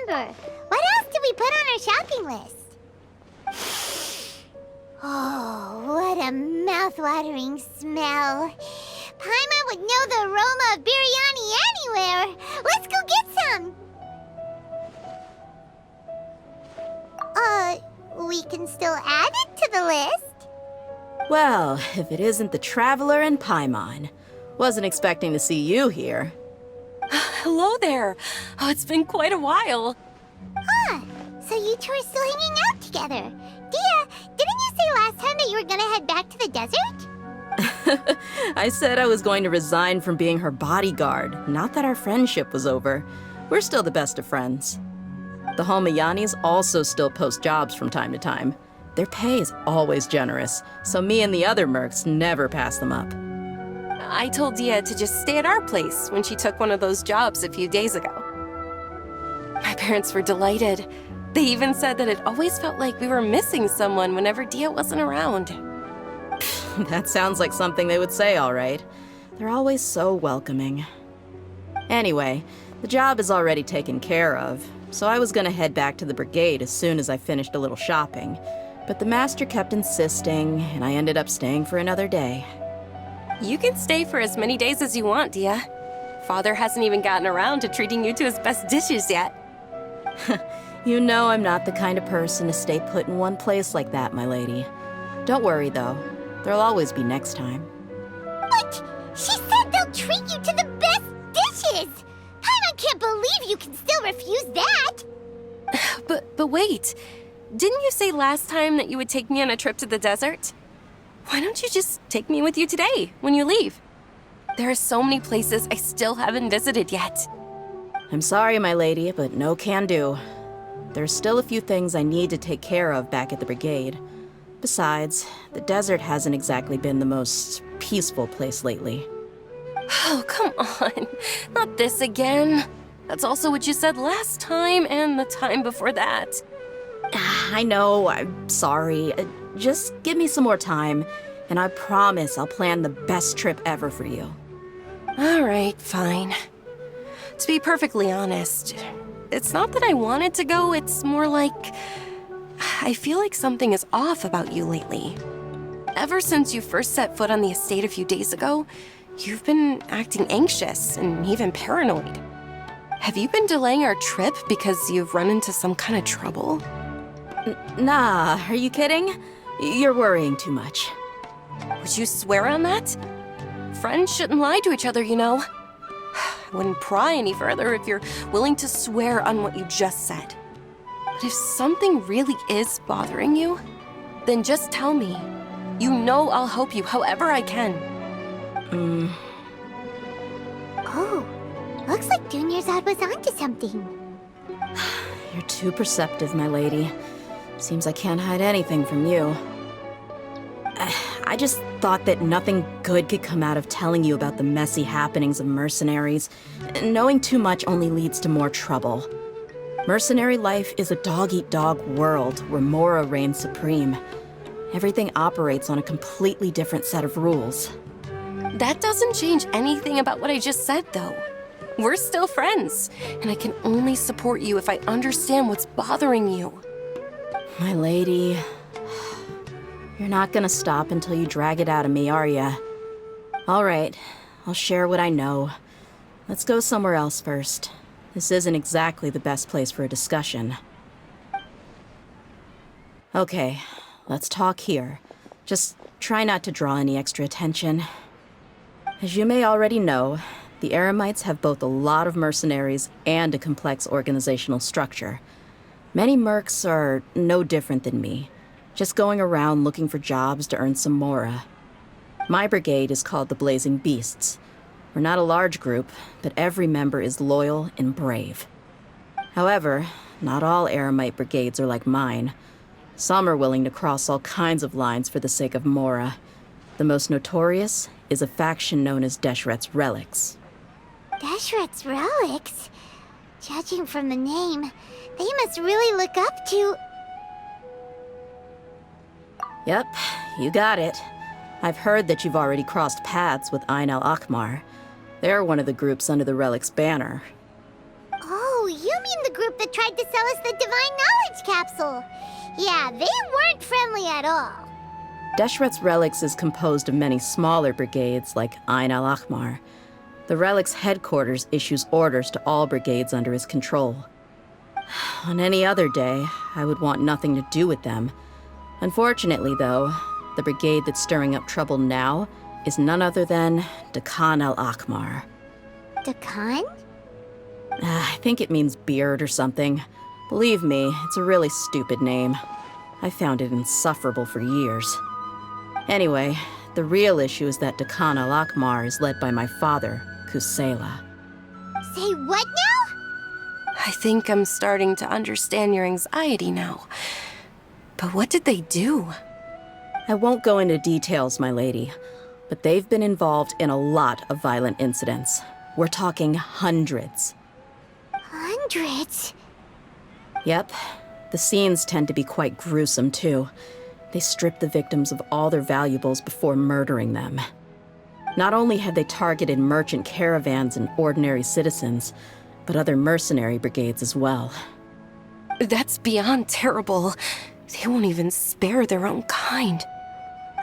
remember. What else did we put on our shopping list? Oh, what a mouth-watering smell. Paimon would know the aroma of biryani anywhere. Let's go get some. We can still add it to the list. Well, if it isn't the Traveler and Paimon. Wasn't expecting to see you here. Hello there. Oh, it's been quite a while. Huh. So you two are still hanging out together. Dehya, didn't you say last time that you were gonna head back to the desert? I said I was going to resign from being her bodyguard, not that our friendship was over. We're still the best of friends. The Homayanis also still post jobs from time to time. Their pay is always generous, so me and the other mercs never pass them up. I told Dehya to just stay at our place when she took one of those jobs a few days ago. My parents were delighted. They even said that it always felt like we were missing someone whenever Dehya wasn't around. That sounds like something they would say, all right. They're always so welcoming. Anyway, the job is already taken care of, so I was gonna head back to the brigade as soon as I finished a little shopping. But the master kept insisting, and I ended up staying for another day. You can stay for as many days as you want, Dehya. Father hasn't even gotten around to treating you to his best dishes yet. You know I'm not the kind of person to stay put in one place like that, my lady. Don't worry, though. There'll always be next time. But she said they'll treat you to the best dishes! Paimon can't believe you can still refuse that! But wait. Didn't you say last time that you would take me on a trip to the desert? Why don't you just take me with you today, when you leave? There are so many places I still haven't visited yet. I'm sorry, my lady, but no can do. There's still a few things I need to take care of back at the brigade. Besides, the desert hasn't exactly been the most peaceful place lately. Oh, come on. Not this again. That's also what you said last time and the time before that. I know, I'm sorry. Just give me some more time, and I promise I'll plan the best trip ever for you. All right, fine. To be perfectly honest, it's not that I wanted to go, it's more like I feel like something is off about you lately. Ever since you first set foot on the estate a few days ago, you've been acting anxious and even paranoid. Have you been delaying our trip because you've run into some kind of trouble? Nah, are you kidding? You're worrying too much. Would you swear on that? Friends shouldn't lie to each other, you know. I wouldn't pry any further if you're willing to swear on what you just said. But if something really is bothering you, then just tell me. You know I'll help you however I can. Oh, looks like Junior's was onto something. You're too perceptive, my lady. Seems I can't hide anything from you. I just thought that nothing good could come out of telling you about the messy happenings of mercenaries. Knowing too much only leads to more trouble. Mercenary life is a dog-eat-dog world where Mora reigns supreme. Everything operates on a completely different set of rules. That doesn't change anything about what I just said, though. We're still friends, and I can only support you if I understand what's bothering you. My lady, you're not gonna stop until you drag it out of me, are ya? All right, I'll share what I know. Let's go somewhere else first. This isn't exactly the best place for a discussion. Okay, let's talk here. Just try not to draw any extra attention. As you may already know, the Eremites have both a lot of mercenaries and a complex organizational structure. Many mercs are no different than me, just going around looking for jobs to earn some mora. My brigade is called the Blazing Beasts. We're not a large group, but every member is loyal and brave. However, not all Eremite brigades are like mine. Some are willing to cross all kinds of lines for the sake of mora. The most notorious is a faction known as Deshret's Relics. Deshret's Relics? Judging from the name, they must really look up to... Yep, you got it. I've heard that you've already crossed paths with Ain al-Akmar. They're one of the groups under the Relic's banner. Oh, you mean the group that tried to sell us the Divine Knowledge Capsule. Yeah, they weren't friendly at all. Deshret's relics is composed of many smaller brigades like Ain al-Ahmar. The relic's headquarters issues orders to all brigades under his control. On any other day, I would want nothing to do with them. Unfortunately, though, the brigade that's stirring up trouble now is none other than Dakan al-Ahmar. Dakan? I think it means beard or something. Believe me, it's a really stupid name. I found it insufferable for years. Anyway, the real issue is that Dakan al-Ahmar is led by my father, Kusela. Say what now? I think I'm starting to understand your anxiety now. But what did they do? I won't go into details, my lady, but they've been involved in a lot of violent incidents. We're talking hundreds. Hundreds? Yep. The scenes tend to be quite gruesome, too. They strip the victims of all their valuables before murdering them. Not only have they targeted merchant caravans and ordinary citizens, but other mercenary brigades as well. That's beyond terrible. They won't even spare their own kind.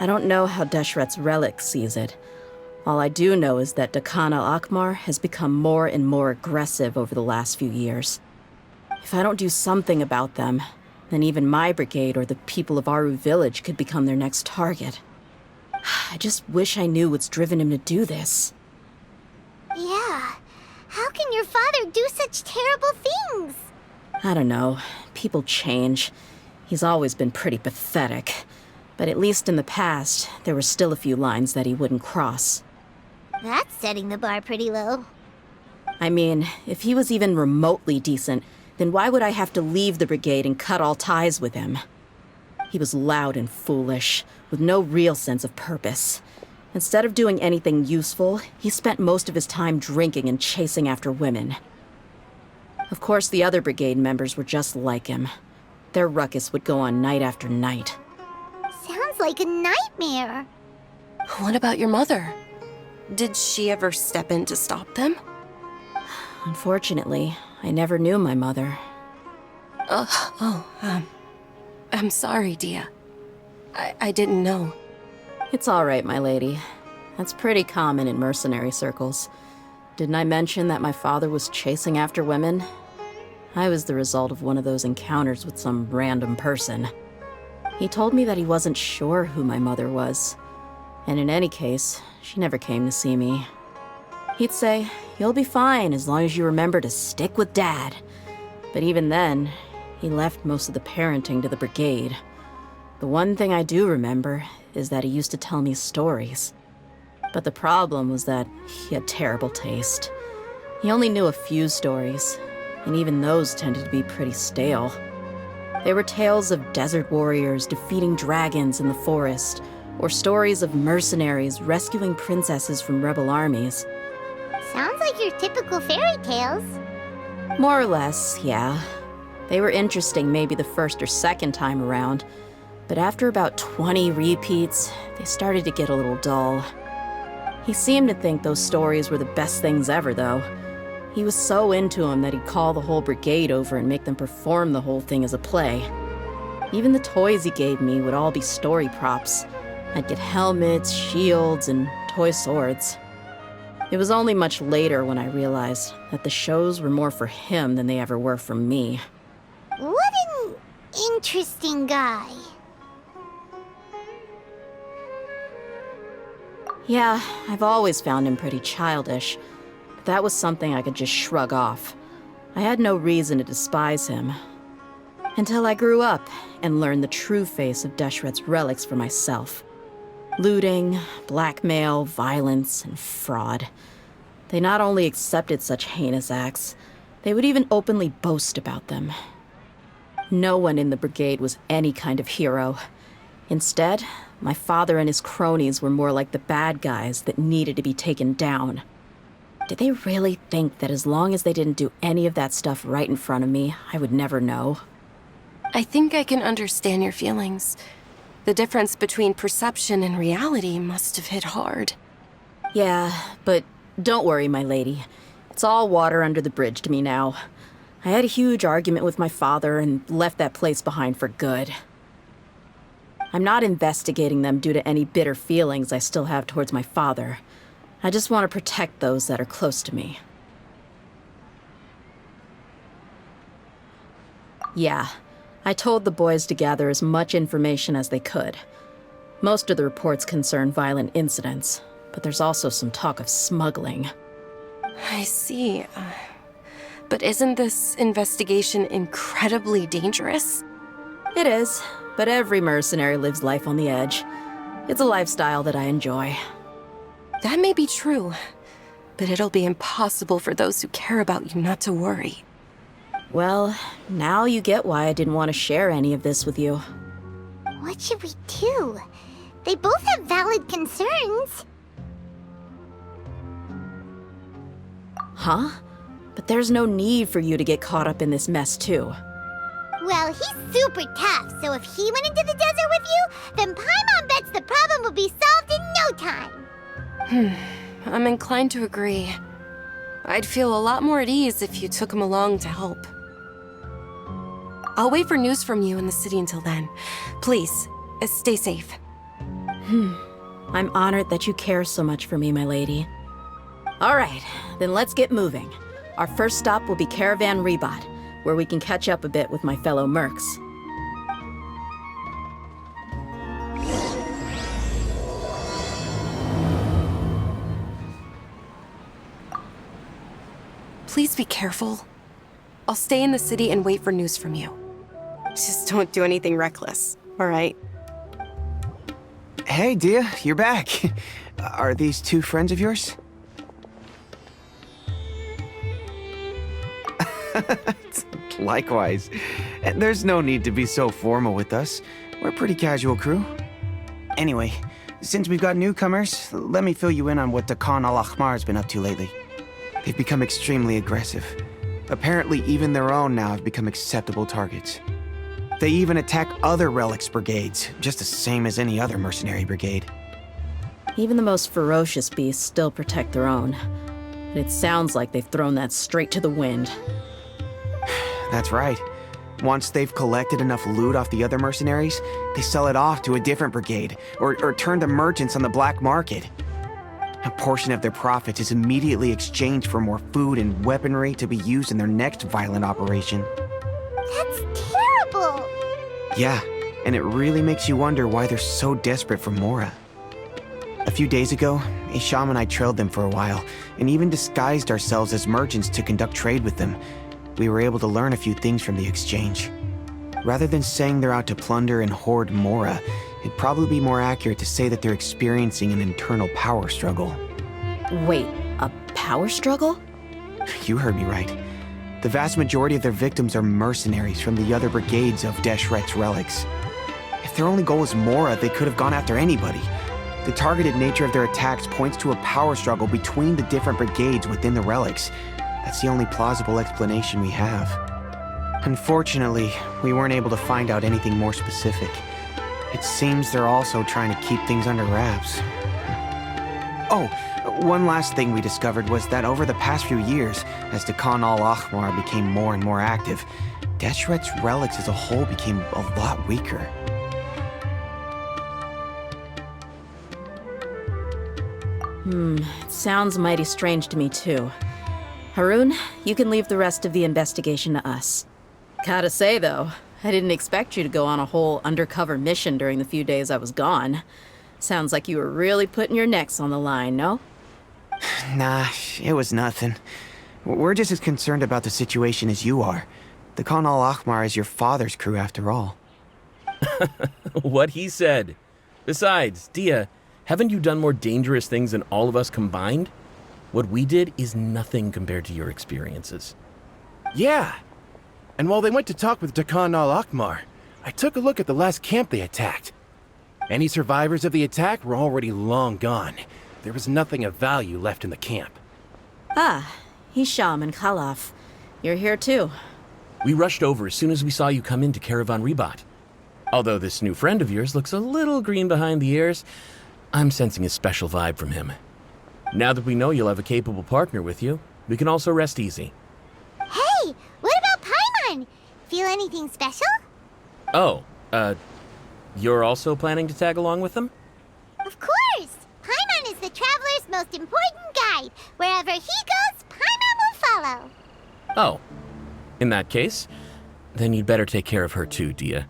I don't know how Deshret's relic sees it. All I do know is that Dakan al-Ahmar has become more and more aggressive over the last few years. If I don't do something about them, then even my brigade or the people of Aru village could become their next target. I just wish I knew what's driven him to do this. Yeah. How can your father do such terrible things? I don't know. People change. He's always been pretty pathetic. But at least in the past, there were still a few lines that he wouldn't cross. That's setting the bar pretty low. I mean, if he was even remotely decent, then why would I have to leave the brigade and cut all ties with him? He was loud and foolish, with no real sense of purpose. Instead of doing anything useful, he spent most of his time drinking and chasing after women. Of course, the other brigade members were just like him. Their ruckus would go on night after night. Sounds like a nightmare. What about your mother? Did she ever step in to stop them? Unfortunately, I never knew my mother. I'm sorry, Dehya. I didn't know. It's all right, my lady. That's pretty common in mercenary circles. Didn't I mention that my father was chasing after women? I was the result of one of those encounters with some random person. He told me that he wasn't sure who my mother was. And in any case, she never came to see me. He'd say, "You'll be fine as long as you remember to stick with Dad." But even then, he left most of the parenting to the brigade. The one thing I do remember is that he used to tell me stories. But the problem was that he had terrible taste. He only knew a few stories, and even those tended to be pretty stale. They were tales of desert warriors defeating dragons in the forest, or stories of mercenaries rescuing princesses from rebel armies. Sounds like your typical fairy tales. More or less, yeah. They were interesting maybe the first or second time around, but after about 20 repeats, they started to get a little dull. He seemed to think those stories were the best things ever, though. He was so into them that he'd call the whole brigade over and make them perform the whole thing as a play. Even the toys he gave me would all be story props. I'd get helmets, shields, and toy swords. It was only much later when I realized that the shows were more for him than they ever were for me. What an interesting guy. Yeah, I've always found him pretty childish, but that was something I could just shrug off. I had no reason to despise him. Until I grew up and learned the true face of Deshret's relics for myself. Looting, blackmail, violence, and fraud. They not only accepted such heinous acts, they would even openly boast about them. No one in the brigade was any kind of hero. Instead, my father and his cronies were more like the bad guys that needed to be taken down. Did they really think that as long as they didn't do any of that stuff right in front of me, I would never know? I think I can understand your feelings. The difference between perception and reality must have hit hard. Yeah, but don't worry, my lady. It's all water under the bridge to me now. I had a huge argument with my father and left that place behind for good. I'm not investigating them due to any bitter feelings I still have towards my father. I just want to protect those that are close to me. Yeah, I told the boys to gather as much information as they could. Most of the reports concern violent incidents, but there's also some talk of smuggling. I see. But isn't this investigation incredibly dangerous? It is, but every mercenary lives life on the edge. It's a lifestyle that I enjoy. That may be true, but it'll be impossible for those who care about you not to worry. Well, now you get why I didn't want to share any of this with you. What should we do? They both have valid concerns. Huh? But there's no need for you to get caught up in this mess, too. Well, he's super tough, so if he went into the desert with you, then Paimon bets the problem will be solved in no time. I'm inclined to agree. I'd feel a lot more at ease if you took him along to help. I'll wait for news from you in the city until then. Please, stay safe. I'm honored that you care so much for me, my lady. All right, then let's get moving. Our first stop will be Caravan Rebot, where we can catch up a bit with my fellow mercs. Please be careful. I'll stay in the city and wait for news from you. Just don't do anything reckless, all right? Hey, Dehya, you're back. Are these two friends of yours? Likewise. And there's no need to be so formal with us. We're a pretty casual crew. Anyway, since we've got newcomers, let me fill you in on what Dakan al-Ahmar's been up to lately. They've become extremely aggressive. Apparently, even their own now have become acceptable targets. They even attack other relics brigades, just the same as any other mercenary brigade. Even the most ferocious beasts still protect their own. But it sounds like they've thrown that straight to the wind. That's right. Once they've collected enough loot off the other mercenaries, they sell it off to a different brigade, or turn to merchants on the black market. A portion of their profits is immediately exchanged for more food and weaponry to be used in their next violent operation. That's terrible! Yeah, and it really makes you wonder why they're so desperate for Mora. A few days ago, Isham and I trailed them for a while, and even disguised ourselves as merchants to conduct trade with them. We were able to learn a few things from the exchange. Rather than saying they're out to plunder and hoard Mora, it'd probably be more accurate to say that they're experiencing an internal power struggle. Wait, a power struggle? You heard me right. The vast majority of their victims are mercenaries from the other brigades of Deshret's relics. If their only goal is Mora, they could have gone after anybody. The targeted nature of their attacks points to a power struggle between the different brigades within the relics. That's the only plausible explanation we have. Unfortunately, we weren't able to find out anything more specific. It seems they're also trying to keep things under wraps. Oh, one last thing we discovered was that over the past few years, as Dakan al-Ahmar became more and more active, Deshret's relics as a whole became a lot weaker. It sounds mighty strange to me, too. Haroon, you can leave the rest of the investigation to us. Gotta say, though, I didn't expect you to go on a whole undercover mission during the few days I was gone. Sounds like you were really putting your necks on the line, no? Nah, it was nothing. We're just as concerned about the situation as you are. Dakan al-Ahmar is your father's crew, after all. What he said. Besides, Dehya, haven't you done more dangerous things than all of us combined? What we did is nothing compared to your experiences. Yeah. And while they went to talk with Dakan al-Ahmar, I took a look at the last camp they attacked. Any survivors of the attack were already long gone. There was nothing of value left in the camp. Ah, Hisham and Khalaf. You're here too. We rushed over as soon as we saw you come into Caravan Rebot. Although this new friend of yours looks a little green behind the ears, I'm sensing a special vibe from him. Now that we know you'll have a capable partner with you, we can also rest easy. Hey, what about Feel anything special? Oh, you're also planning to tag along with them? Of course! Paimon is the traveler's most important guide. Wherever he goes, Paimon will follow. Oh. In that case, then you'd better take care of her too, Dehya.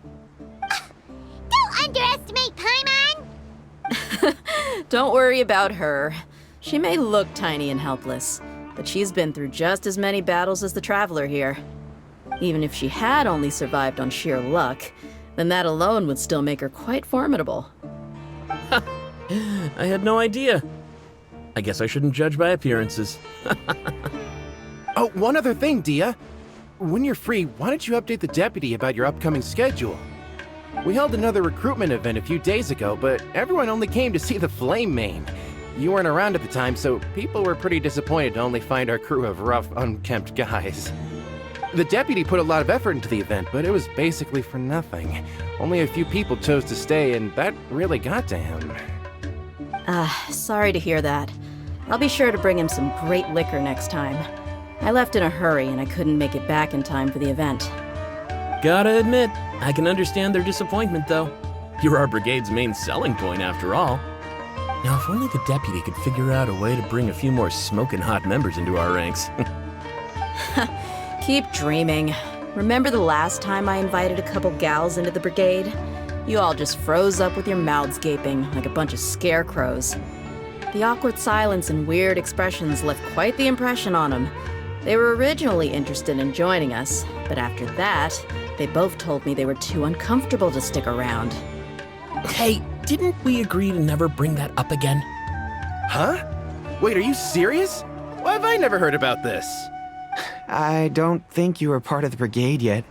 Don't underestimate Paimon! Don't worry about her. She may look tiny and helpless, but she's been through just as many battles as the traveler here. Even if she had only survived on sheer luck, then that alone would still make her quite formidable. I had no idea. I guess I shouldn't judge by appearances. Oh, one other thing, Dehya. When you're free, why don't you update the deputy about your upcoming schedule? We held another recruitment event a few days ago, but everyone only came to see the Flame Main. You weren't around at the time, so people were pretty disappointed to only find our crew of rough, unkempt guys. The deputy put a lot of effort into the event, but it was basically for nothing. Only a few people chose to stay, and that really got to him. Sorry to hear that. I'll be sure to bring him some great liquor next time. I left in a hurry and I couldn't make it back in time for the event. Gotta admit, I can understand their disappointment, though. You're our brigade's main selling point, after all. Now, if only the deputy could figure out a way to bring a few more smoking hot members into our ranks. Keep dreaming. Remember the last time I invited a couple gals into the brigade? You all just froze up with your mouths gaping like a bunch of scarecrows. The awkward silence and weird expressions left quite the impression on them. They were originally interested in joining us, but after that, they both told me they were too uncomfortable to stick around. Hey, didn't we agree to never bring that up again? Huh? Wait, are you serious? Why have I never heard about this? I don't think you were part of the brigade yet.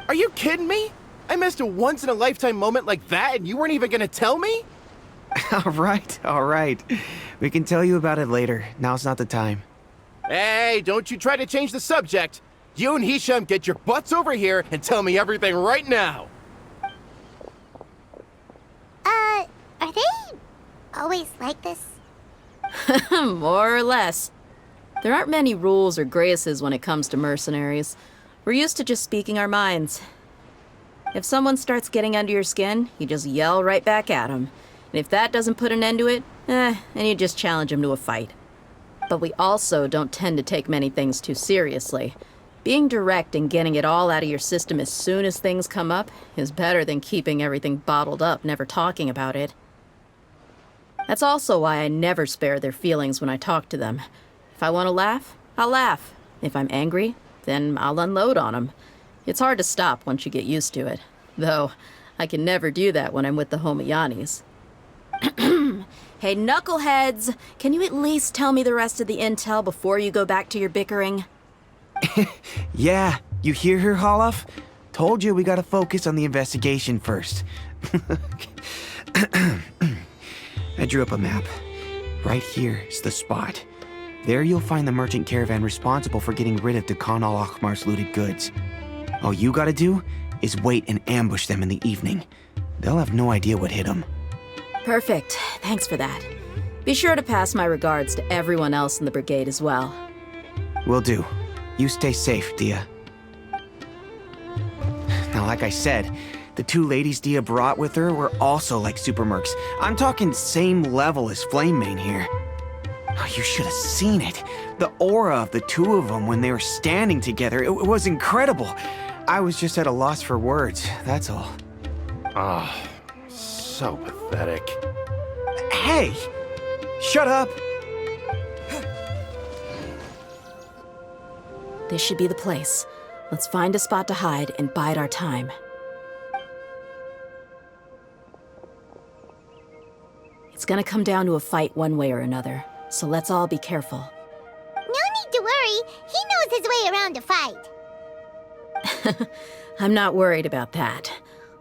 Are you kidding me? I missed a once-in-a-lifetime moment like that and you weren't even gonna tell me? All right. We can tell you about it later. Now's not the time. Hey, don't you try to change the subject. You and Hisham get your butts over here and tell me everything right now. Are they always like this? More or less. There aren't many rules or graces when it comes to mercenaries. We're used to just speaking our minds. If someone starts getting under your skin, you just yell right back at them. And if that doesn't put an end to it, then you just challenge them to a fight. But we also don't tend to take many things too seriously. Being direct and getting it all out of your system as soon as things come up is better than keeping everything bottled up, never talking about it. That's also why I never spare their feelings when I talk to them. If I want to laugh, I'll laugh. If I'm angry, then I'll unload on them. It's hard to stop once you get used to it. Though, I can never do that when I'm with the Homiyanis. Hey, knuckleheads! Can you at least tell me the rest of the intel before you go back to your bickering? Yeah, you hear her, Holloff? Told you we gotta focus on the investigation first. I drew up a map. Right here is the spot. There you'll find the merchant caravan responsible for getting rid of Dakan al-Akhmar's looted goods. All you gotta do is wait and ambush them in the evening. They'll have no idea what hit them. Perfect. Thanks for that. Be sure to pass my regards to everyone else in the brigade as well. Will do. You stay safe, Dehya. Now, like I said, the two ladies Dehya brought with her were also like super mercs. I'm talking same level as Flame Main here. Oh, you should have seen it. The aura of the two of them when they were standing together, it was incredible. I was just at a loss for words, that's all. Ah, so pathetic. Hey! Shut up! This should be the place. Let's find a spot to hide and bide our time. It's gonna come down to a fight one way or another, so let's all be careful. No need to worry. He knows his way around a fight. I'm not worried about that.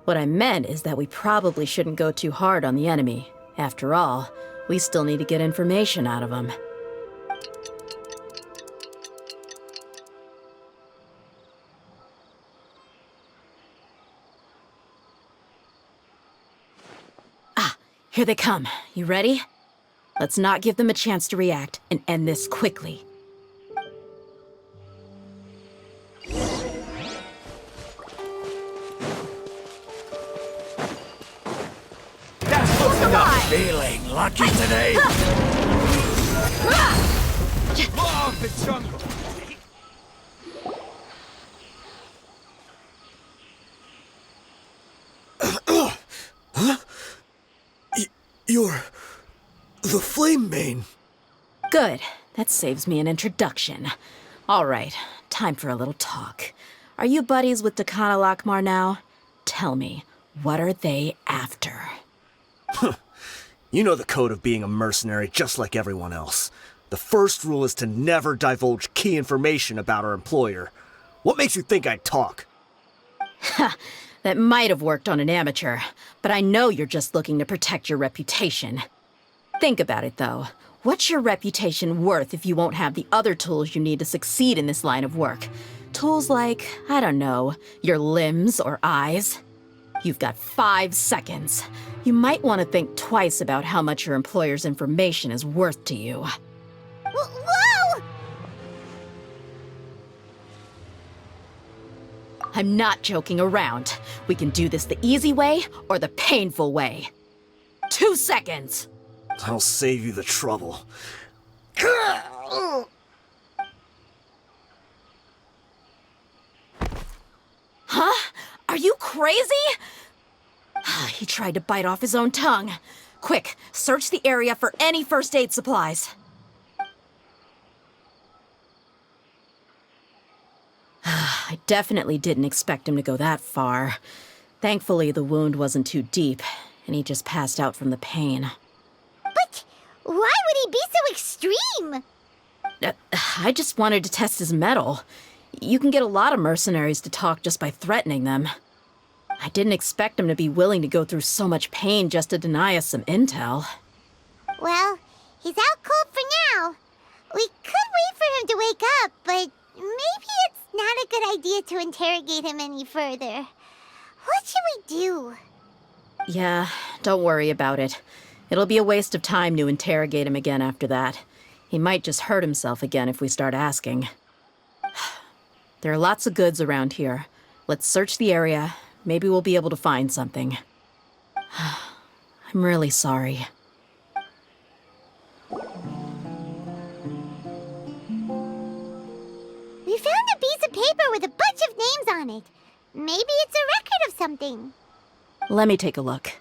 What I meant is that we probably shouldn't go too hard on the enemy. After all, we still need to get information out of them. Here they come. You ready? Let's not give them a chance to react and end this quickly. Feeling lucky today? Love the jungle! You're the Flame Mane. Good. That saves me an introduction. All right, time for a little talk. Are you buddies with Dakana Lakmar now? Tell me, what are they after? You know the code of being a mercenary just like everyone else. The first rule is to never divulge key information about our employer. What makes you think I'd talk? Ha! That might have worked on an amateur, but I know you're just looking to protect your reputation. Think about it, though. What's your reputation worth if you won't have the other tools you need to succeed in this line of work? Tools like, I don't know, your limbs or eyes? You've got 5 seconds. You might want to think twice about how much your employer's information is worth to you. Whoa! I'm not joking around. We can do this the easy way or the painful way. 2 seconds! I'll save you the trouble. Huh? Are you crazy? He tried to bite off his own tongue. Quick, search the area for any first aid supplies. I definitely didn't expect him to go that far. Thankfully, the wound wasn't too deep, and he just passed out from the pain. But why would he be so extreme? I just wanted to test his mettle. You can get a lot of mercenaries to talk just by threatening them. I didn't expect him to be willing to go through so much pain just to deny us some intel. Well, he's out cold for now. We could wait for him to wake up, but maybe it's not a good idea to interrogate him any further. What should we do? Yeah, don't worry about it. It'll be a waste of time to interrogate him again after that. He might just hurt himself again if we start asking. There are lots of goods around here. Let's search the area. Maybe we'll be able to find something. I'm really sorry. We found a piece of paper with a bunch of names on it. Maybe it's a record of something. Let me take a look.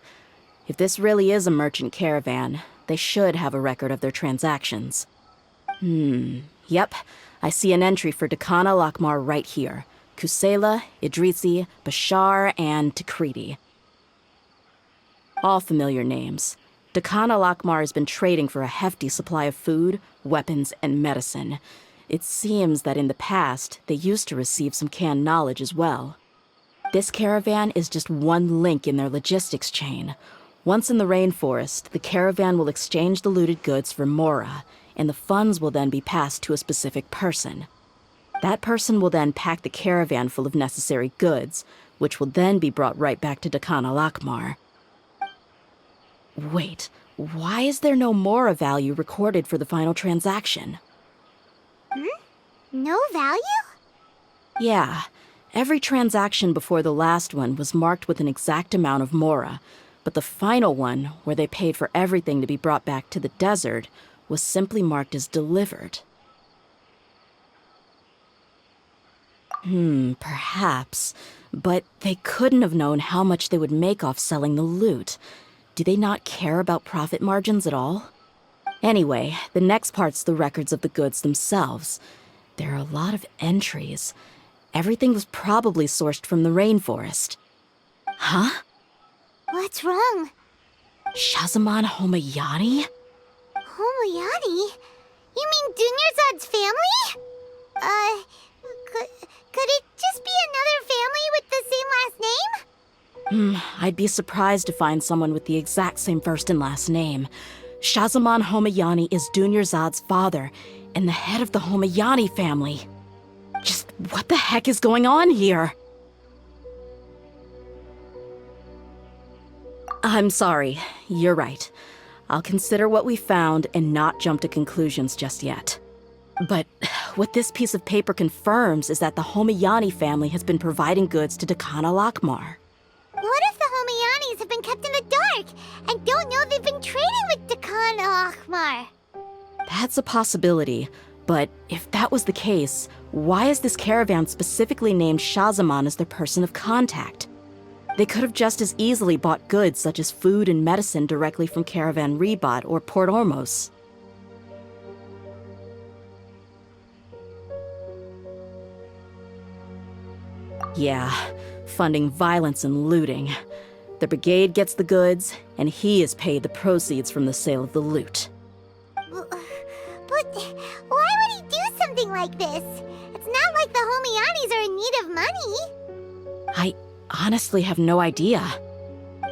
If this really is a merchant caravan, they should have a record of their transactions. Yep. I see an entry for Dakana Lakmar right here. Kusela, Idrisi, Bashar, and Takriti. All familiar names. Dakana Lakmar has been trading for a hefty supply of food, weapons, and medicine. It seems that in the past, they used to receive some canned knowledge as well. This caravan is just one link in their logistics chain. Once in the rainforest, the caravan will exchange the looted goods for mora, and the funds will then be passed to a specific person. That person will then pack the caravan full of necessary goods, which will then be brought right back to Dakana Lakmar. Wait, why is there no mora value recorded for the final transaction? No value? Yeah, every transaction before the last one was marked with an exact amount of mora, but the final one, where they paid for everything to be brought back to the desert, was simply marked as delivered. Perhaps. But they couldn't have known how much they would make off selling the loot. Do they not care about profit margins at all? Anyway, the next part's the records of the goods themselves. There are a lot of entries. Everything was probably sourced from the rainforest. Huh? What's wrong? Shazamon Homayani? Homayani? You mean Dunyarzad's family? Could it just be another family with the same last name? I'd be surprised to find someone with the exact same first and last name. Shazamon Homayani is Dunyarzad's father, and the head of the Homayani family. Just what the heck is going on here? I'm sorry, you're right. I'll consider what we found and not jump to conclusions just yet. But what this piece of paper confirms is that the Homayani family has been providing goods to Dakana Lakmar. What if the Homayanis have been kept in the dark and don't know they've been trading with Dakan al-Akhmar. That's a possibility, but if that was the case, why is this caravan specifically named Shahzaman as their person of contact? They could have just as easily bought goods such as food and medicine directly from Caravan Ribat or Port Ormos. Yeah, funding violence and looting. The brigade gets the goods, and he is paid the proceeds from the sale of the loot. But why would he do something like this? It's not like the Homianis are in need of money. I honestly have no idea.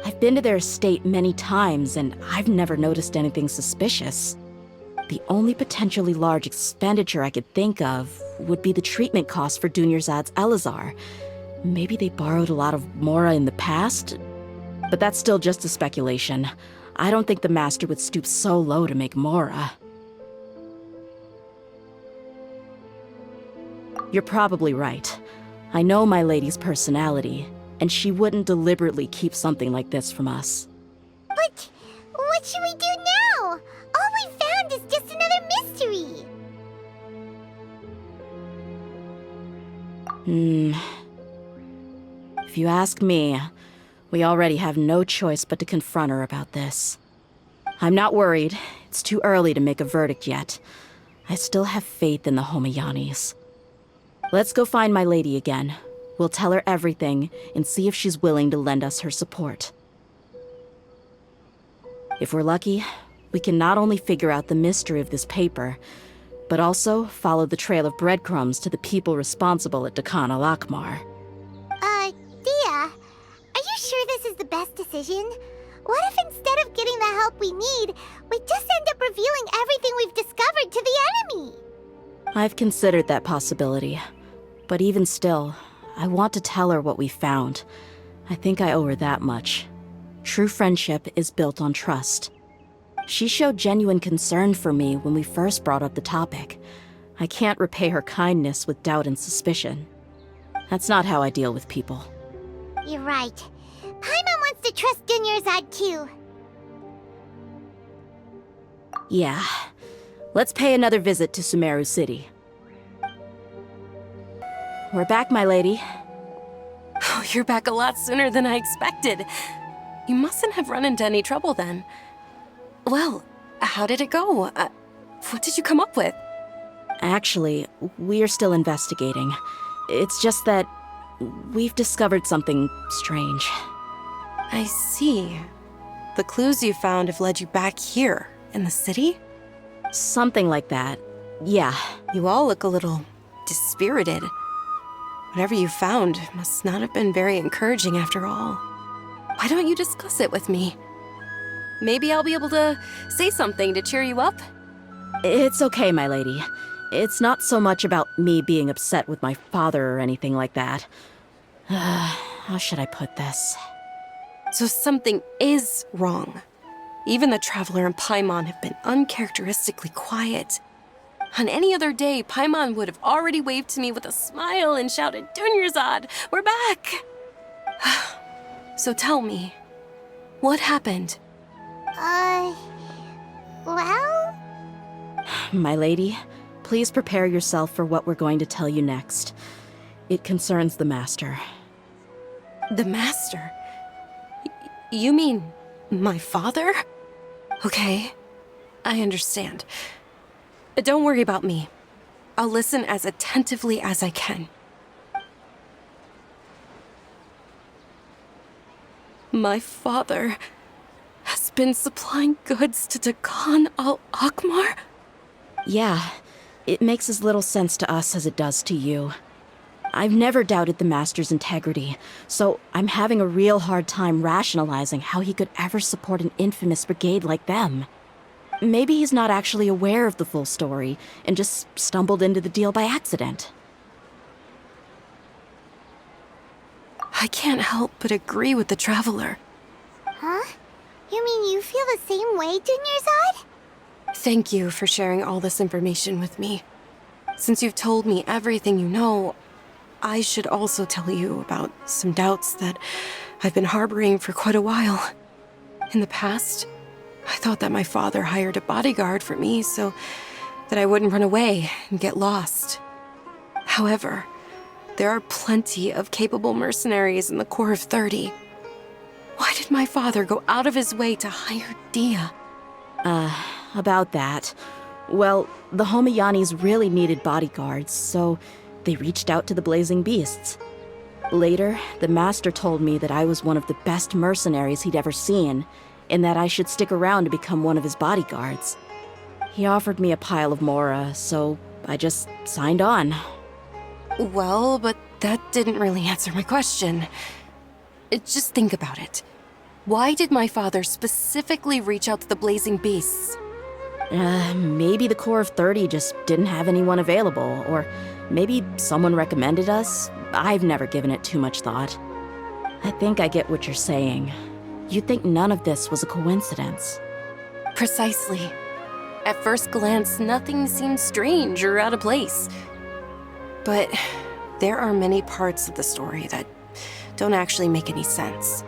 I've been to their estate many times, and I've never noticed anything suspicious. The only potentially large expenditure I could think of would be the treatment costs for Dunyarzad's Elazar. Maybe they borrowed a lot of Mora in the past? But that's still just a speculation. I don't think the Master would stoop so low to make Mora. You're probably right. I know my lady's personality, and she wouldn't deliberately keep something like this from us. But what should we do now? All we found is just another mystery. If you ask me, we already have no choice but to confront her about this. I'm not worried. It's too early to make a verdict yet. I still have faith in the Homiyanis. Let's go find my lady again. We'll tell her everything and see if she's willing to lend us her support. If we're lucky, we can not only figure out the mystery of this paper, but also follow the trail of breadcrumbs to the people responsible at Dakan al-Akhmar. Dehya, are you sure this is the best decision? What if instead of getting the help we need, we just end up revealing everything we've discovered to the enemy? I've considered that possibility. But even still, I want to tell her what we found. I think I owe her that much. True friendship is built on trust. She showed genuine concern for me when we first brought up the topic. I can't repay her kindness with doubt and suspicion. That's not how I deal with people. You're right. Paimon wants to trust Dunyarzad too. Yeah. Let's pay another visit to Sumeru City. We're back, my lady. Oh, you're back a lot sooner than I expected. You mustn't have run into any trouble then. Well, how did it go? What did you come up with? Actually, we're still investigating. It's just that we've discovered something strange. I see. The clues you found have led you back here, in the city? Something like that. Yeah. You all look a little dispirited. Whatever you found must not have been very encouraging after all. Why don't you discuss it with me? Maybe I'll be able to say something to cheer you up? It's okay, my lady. It's not so much about me being upset with my father or anything like that. How should I put this? So something is wrong. Even the Traveler and Paimon have been uncharacteristically quiet. On any other day, Paimon would have already waved to me with a smile and shouted, "Dunyarzad, we're back!" So tell me, what happened? Well? My lady, please prepare yourself for what we're going to tell you next. It concerns the Master. The Master? You mean my father? Okay, I understand. Don't worry about me. I'll listen as attentively as I can. My father has been supplying goods to Dakan al-Akhmar? Yeah, it makes as little sense to us as it does to you. I've never doubted the Master's integrity, so I'm having a real hard time rationalizing how he could ever support an infamous brigade like them. Maybe he's not actually aware of the full story and just stumbled into the deal by accident. I can't help but agree with the Traveler. Huh? You mean you feel the same way, Dunyarzad? Thank you for sharing all this information with me. Since you've told me everything you know, I should also tell you about some doubts that I've been harboring for quite a while. In the past, I thought that my father hired a bodyguard for me so that I wouldn't run away and get lost. However, there are plenty of capable mercenaries in the Corps of 30. Why did my father go out of his way to hire Dehya? About that. Well, the Homayanis really needed bodyguards, so they reached out to the Blazing Beasts. Later, the Master told me that I was one of the best mercenaries he'd ever seen, and that I should stick around to become one of his bodyguards. He offered me a pile of mora, so I just signed on. Well, but that didn't really answer my question. Just think about it. Why did my father specifically reach out to the Blazing Beasts? Maybe the Corps of 30 just didn't have anyone available, or maybe someone recommended us. I've never given it too much thought. I think I get what you're saying. You'd think none of this was a coincidence. Precisely. At first glance, nothing seems strange or out of place. But there are many parts of the story that don't actually make any sense.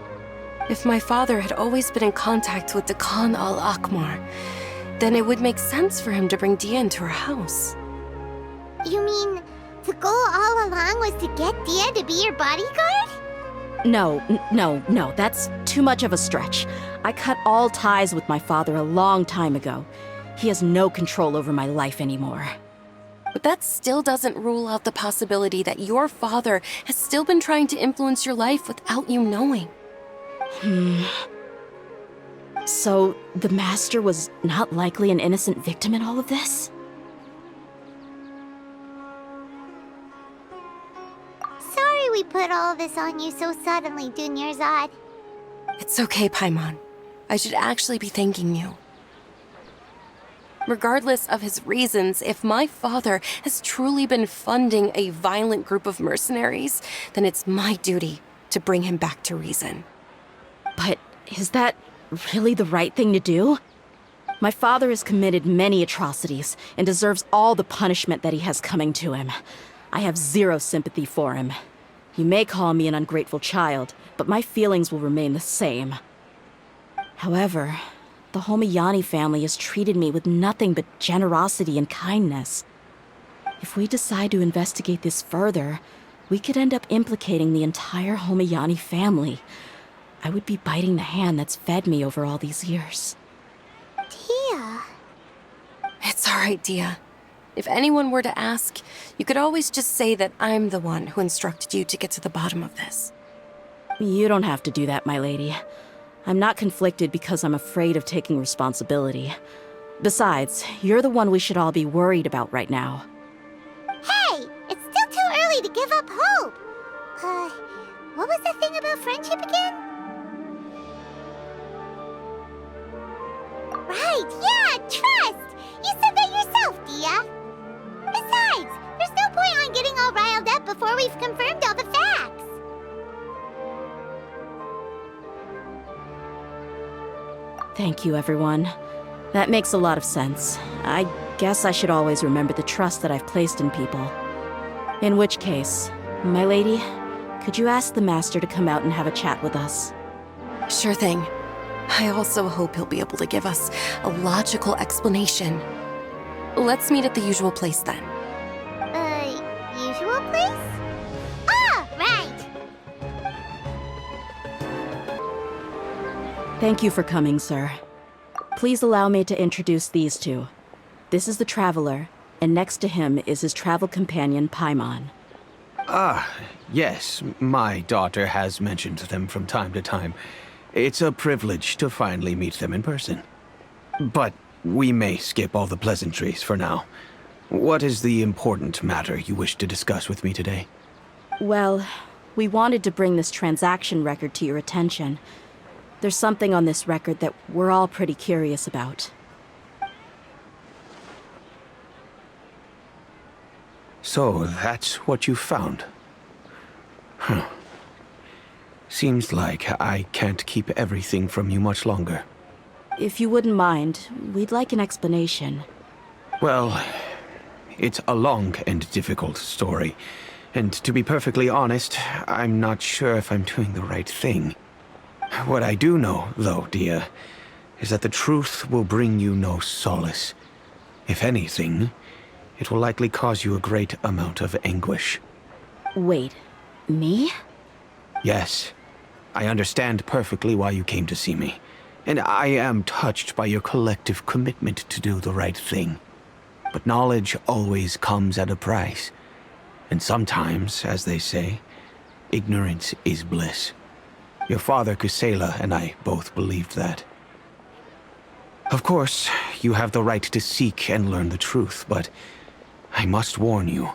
If my father had always been in contact with Dakan al-Akmar, then it would make sense for him to bring Dehya into our house. You mean the goal all along was to get Dehya to be your bodyguard? No, that's too much of a stretch. I cut all ties with my father a long time ago. He has no control over my life anymore. But that still doesn't rule out the possibility that your father has still been trying to influence your life without you knowing. So, the Master was not likely an innocent victim in all of this? Sorry we put all of this on you so suddenly, Dunyarzad. It's okay, Paimon. I should actually be thanking you. Regardless of his reasons, if my father has truly been funding a violent group of mercenaries, then it's my duty to bring him back to reason. But is that really the right thing to do? My father has committed many atrocities and deserves all the punishment that he has coming to him. I have zero sympathy for him. You may call me an ungrateful child, but my feelings will remain the same. However, the Homayani family has treated me with nothing but generosity and kindness. If we decide to investigate this further, we could end up implicating the entire Homayani family. I would be biting the hand that's fed me over all these years. Dehya. It's all right, Dehya. If anyone were to ask, you could always just say that I'm the one who instructed you to get to the bottom of this. You don't have to do that, my lady. I'm not conflicted because I'm afraid of taking responsibility. Besides, you're the one we should all be worried about right now. Hey! It's still too early to give up hope! What was the thing about friendship again? Right, yeah, trust! You said that yourself, Dehya! Besides, there's no point on getting all riled up before we've confirmed all the facts! Thank you, everyone. That makes a lot of sense. I guess I should always remember the trust that I've placed in people. In which case, my lady, could you ask the Master to come out and have a chat with us? Sure thing. I also hope he'll be able to give us a logical explanation. Let's meet at the usual place then. Usual place? Ah, right! Thank you for coming, sir. Please allow me to introduce these two. This is the Traveler, and next to him is his travel companion, Paimon. Yes, my daughter has mentioned them from time to time. It's a privilege to finally meet them in person. But we may skip all the pleasantries for now. What is the important matter you wish to discuss with me today? Well, we wanted to bring this transaction record to your attention. There's something on this record that we're all pretty curious about. So, that's what you found? Huh. Seems like I can't keep everything from you much longer. If you wouldn't mind, we'd like an explanation. Well, it's a long and difficult story. And to be perfectly honest, I'm not sure if I'm doing the right thing. What I do know, though, Dehya, is that the truth will bring you no solace. If anything, it will likely cause you a great amount of anguish. Wait, me? Yes, I understand perfectly why you came to see me, and I am touched by your collective commitment to do the right thing. But knowledge always comes at a price, and sometimes, as they say, ignorance is bliss. Your father, Kusela, and I both believed that. Of course, you have the right to seek and learn the truth, but I must warn you.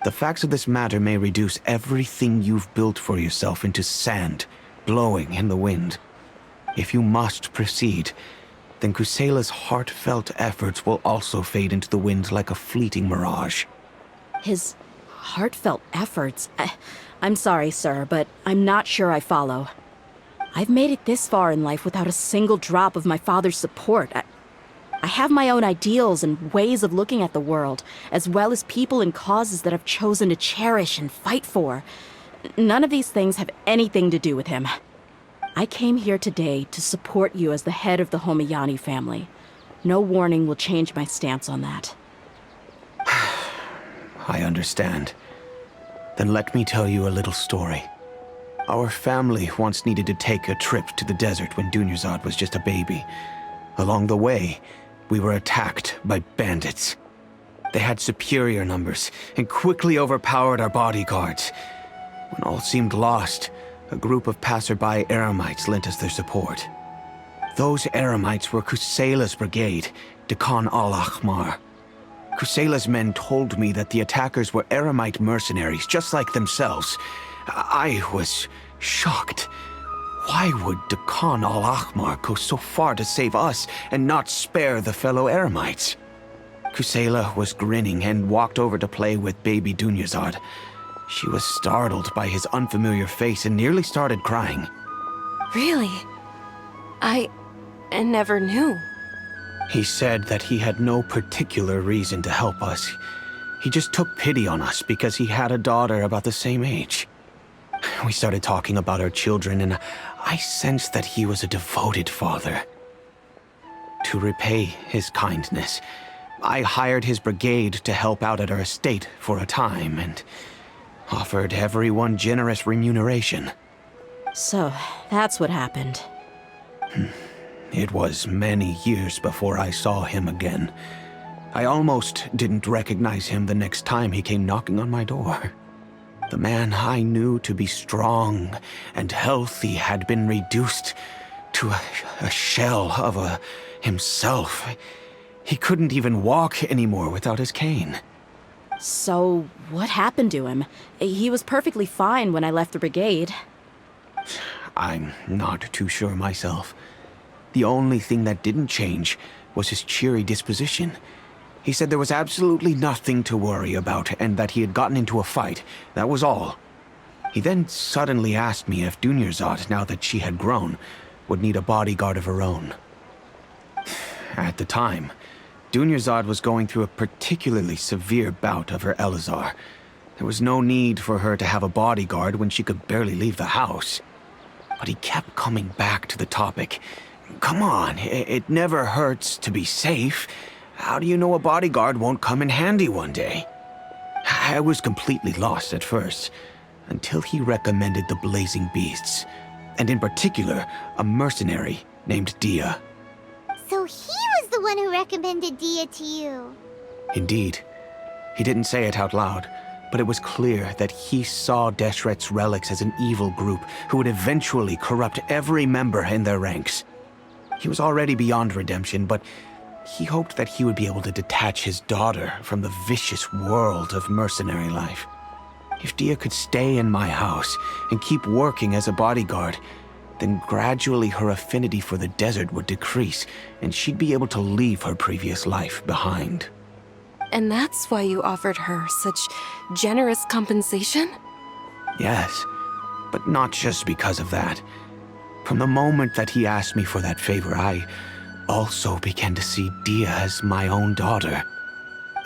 The facts of this matter may reduce everything you've built for yourself into sand, blowing in the wind. If you must proceed, then Kusela's heartfelt efforts will also fade into the wind like a fleeting mirage. His heartfelt efforts? I'm sorry, sir, but I'm not sure I follow. I've made it this far in life without a single drop of my father's support. I have my own ideals and ways of looking at the world, as well as people and causes that I've chosen to cherish and fight for. None of these things have anything to do with him. I came here today to support you as the head of the Homiyani family. No warning will change my stance on that. I understand. Then let me tell you a little story. Our family once needed to take a trip to the desert when Dunyarzad was just a baby. Along the way, we were attacked by bandits. They had superior numbers and quickly overpowered our bodyguards. When all seemed lost, a group of passerby Eremites lent us their support. Those Eremites were Kusela's brigade, Dekan al-Ahmar. Kusela's men told me that the attackers were Eremite mercenaries, just like themselves. I was shocked. Why would Dekan al-Ahmar go so far to save us and not spare the fellow Eremites? Kusela was grinning and walked over to play with baby Dunyarzad. She was startled by his unfamiliar face and nearly started crying. Really? I never knew. He said that he had no particular reason to help us. He just took pity on us because he had a daughter about the same age. We started talking about our children, and I sensed that he was a devoted father. To repay his kindness, I hired his brigade to help out at our estate for a time, and offered everyone generous remuneration. So, that's what happened. It was many years before I saw him again. I almost didn't recognize him the next time he came knocking on my door. The man I knew to be strong and healthy had been reduced to a shell of himself. He couldn't even walk anymore without his cane. So, what happened to him? He was perfectly fine when I left the brigade. I'm not too sure myself. The only thing that didn't change was his cheery disposition. He said there was absolutely nothing to worry about and that he had gotten into a fight. That was all. He then suddenly asked me if Dunyarzad, now that she had grown, would need a bodyguard of her own. At the time, Dunyarzad was going through a particularly severe bout of her Elazar. There was no need for her to have a bodyguard when she could barely leave the house. But he kept coming back to the topic. Come on, it never hurts to be safe. How do you know a bodyguard won't come in handy one day? I was completely lost at first, until he recommended the Blazing Beasts, and in particular, a mercenary named Dehya. So he was the one who recommended Dehya to you. Indeed. He didn't say it out loud, but it was clear that he saw Deshret's relics as an evil group who would eventually corrupt every member in their ranks. He was already beyond redemption, but he hoped that he would be able to detach his daughter from the vicious world of mercenary life. If Dehya could stay in my house and keep working as a bodyguard, then gradually her affinity for the desert would decrease, and she'd be able to leave her previous life behind. And that's why you offered her such generous compensation? Yes, but not just because of that. From the moment that he asked me for that favor, I also began to see Dehya as my own daughter.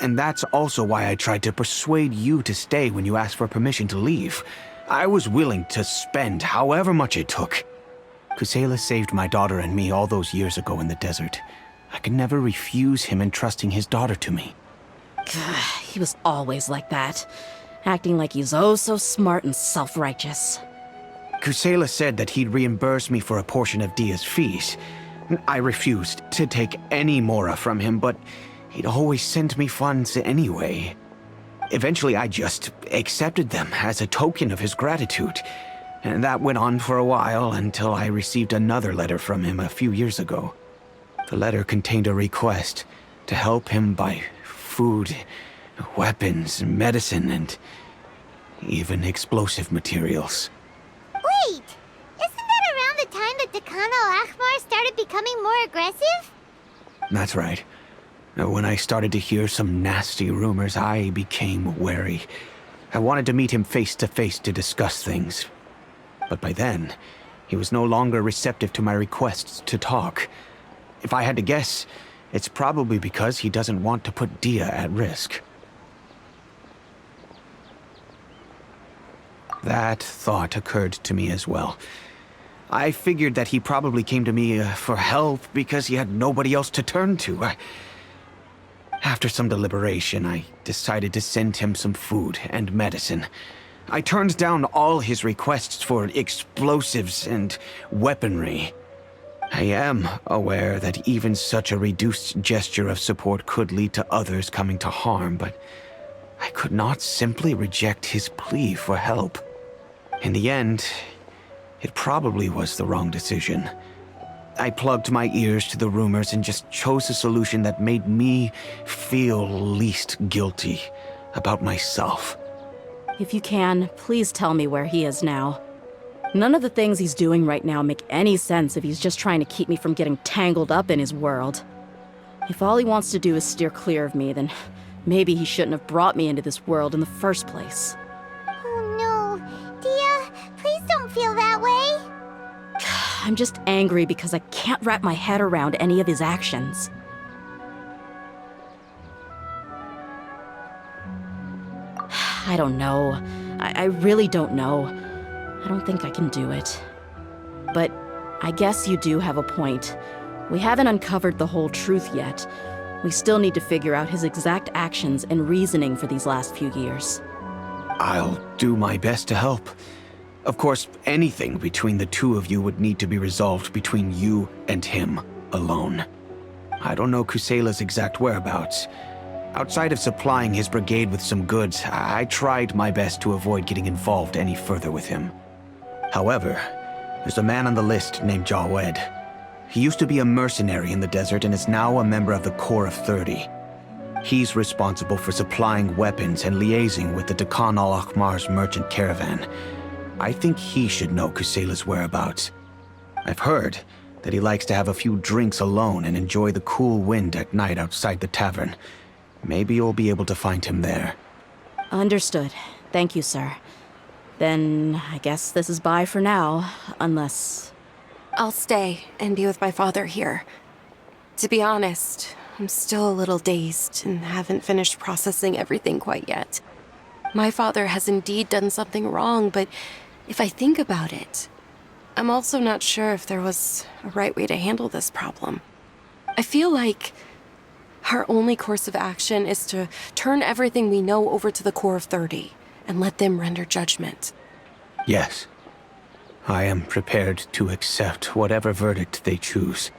And that's also why I tried to persuade you to stay when you asked for permission to leave. I was willing to spend however much it took. Kusela saved my daughter and me all those years ago in the desert. I could never refuse him entrusting his daughter to me. He was always like that, acting like he's oh so smart and self-righteous. Kusela said that he'd reimburse me for a portion of Dehya's fees. I refused to take any mora from him, but he'd always send me funds anyway. Eventually, I just accepted them as a token of his gratitude. And that went on for a while until I received another letter from him a few years ago. The letter contained a request to help him buy food, weapons, medicine, and even explosive materials. Wait! Isn't that around the time that Dakan al-Ahmar started becoming more aggressive? That's right. When I started to hear some nasty rumors, I became wary. I wanted to meet him face to face to discuss things. But by then, he was no longer receptive to my requests to talk. If I had to guess, it's probably because he doesn't want to put Dehya at risk. That thought occurred to me as well. I figured that he probably came to me for help because he had nobody else to turn to. After some deliberation, I decided to send him some food and medicine. I turned down all his requests for explosives and weaponry. I am aware that even such a reduced gesture of support could lead to others coming to harm, but I could not simply reject his plea for help. In the end, it probably was the wrong decision. I plugged my ears to the rumors and just chose a solution that made me feel least guilty about myself. If you can, please tell me where he is now. None of the things he's doing right now make any sense if he's just trying to keep me from getting tangled up in his world. If all he wants to do is steer clear of me, then maybe he shouldn't have brought me into this world in the first place. Oh no. Dehya, please don't feel that way. I'm just angry because I can't wrap my head around any of his actions. I don't know. I really don't know. I don't think I can do it. But I guess you do have a point. We haven't uncovered the whole truth yet. We still need to figure out his exact actions and reasoning for these last few years. I'll do my best to help. Of course, anything between the two of you would need to be resolved between you and him alone. I don't know Kusela's exact whereabouts. Outside of supplying his brigade with some goods, I tried my best to avoid getting involved any further with him. However, there's a man on the list named Jawed. He used to be a mercenary in the desert and is now a member of the Corps of 30. He's responsible for supplying weapons and liaising with the Dakan al-Ahmar's merchant caravan. I think he should know Kusela's whereabouts. I've heard that he likes to have a few drinks alone and enjoy the cool wind at night outside the tavern. Maybe you'll be able to find him there. Understood. Thank you, sir. Then I guess this is bye for now, unless... I'll stay and be with my father here. To be honest, I'm still a little dazed and haven't finished processing everything quite yet. My father has indeed done something wrong, but if I think about it, I'm also not sure if there was a right way to handle this problem. I feel like our only course of action is to turn everything we know over to the Corps of 30 and let them render judgment. Yes. I am prepared to accept whatever verdict they choose.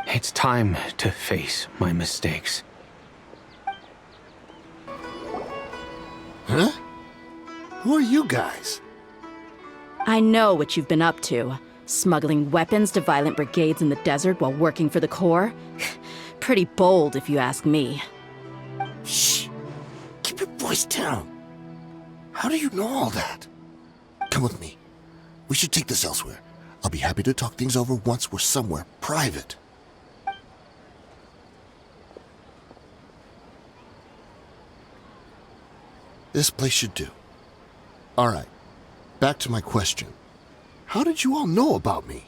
It's time to face my mistakes. Huh? Who are you guys? I know what you've been up to. Smuggling weapons to violent brigades in the desert while working for the Corps. Pretty bold, if you ask me. Shh. Keep your voice down. How do you know all that? Come with me. We should take this elsewhere. I'll be happy to talk things over once we're somewhere private. This place should do. All right. Back to my question. How did you all know about me?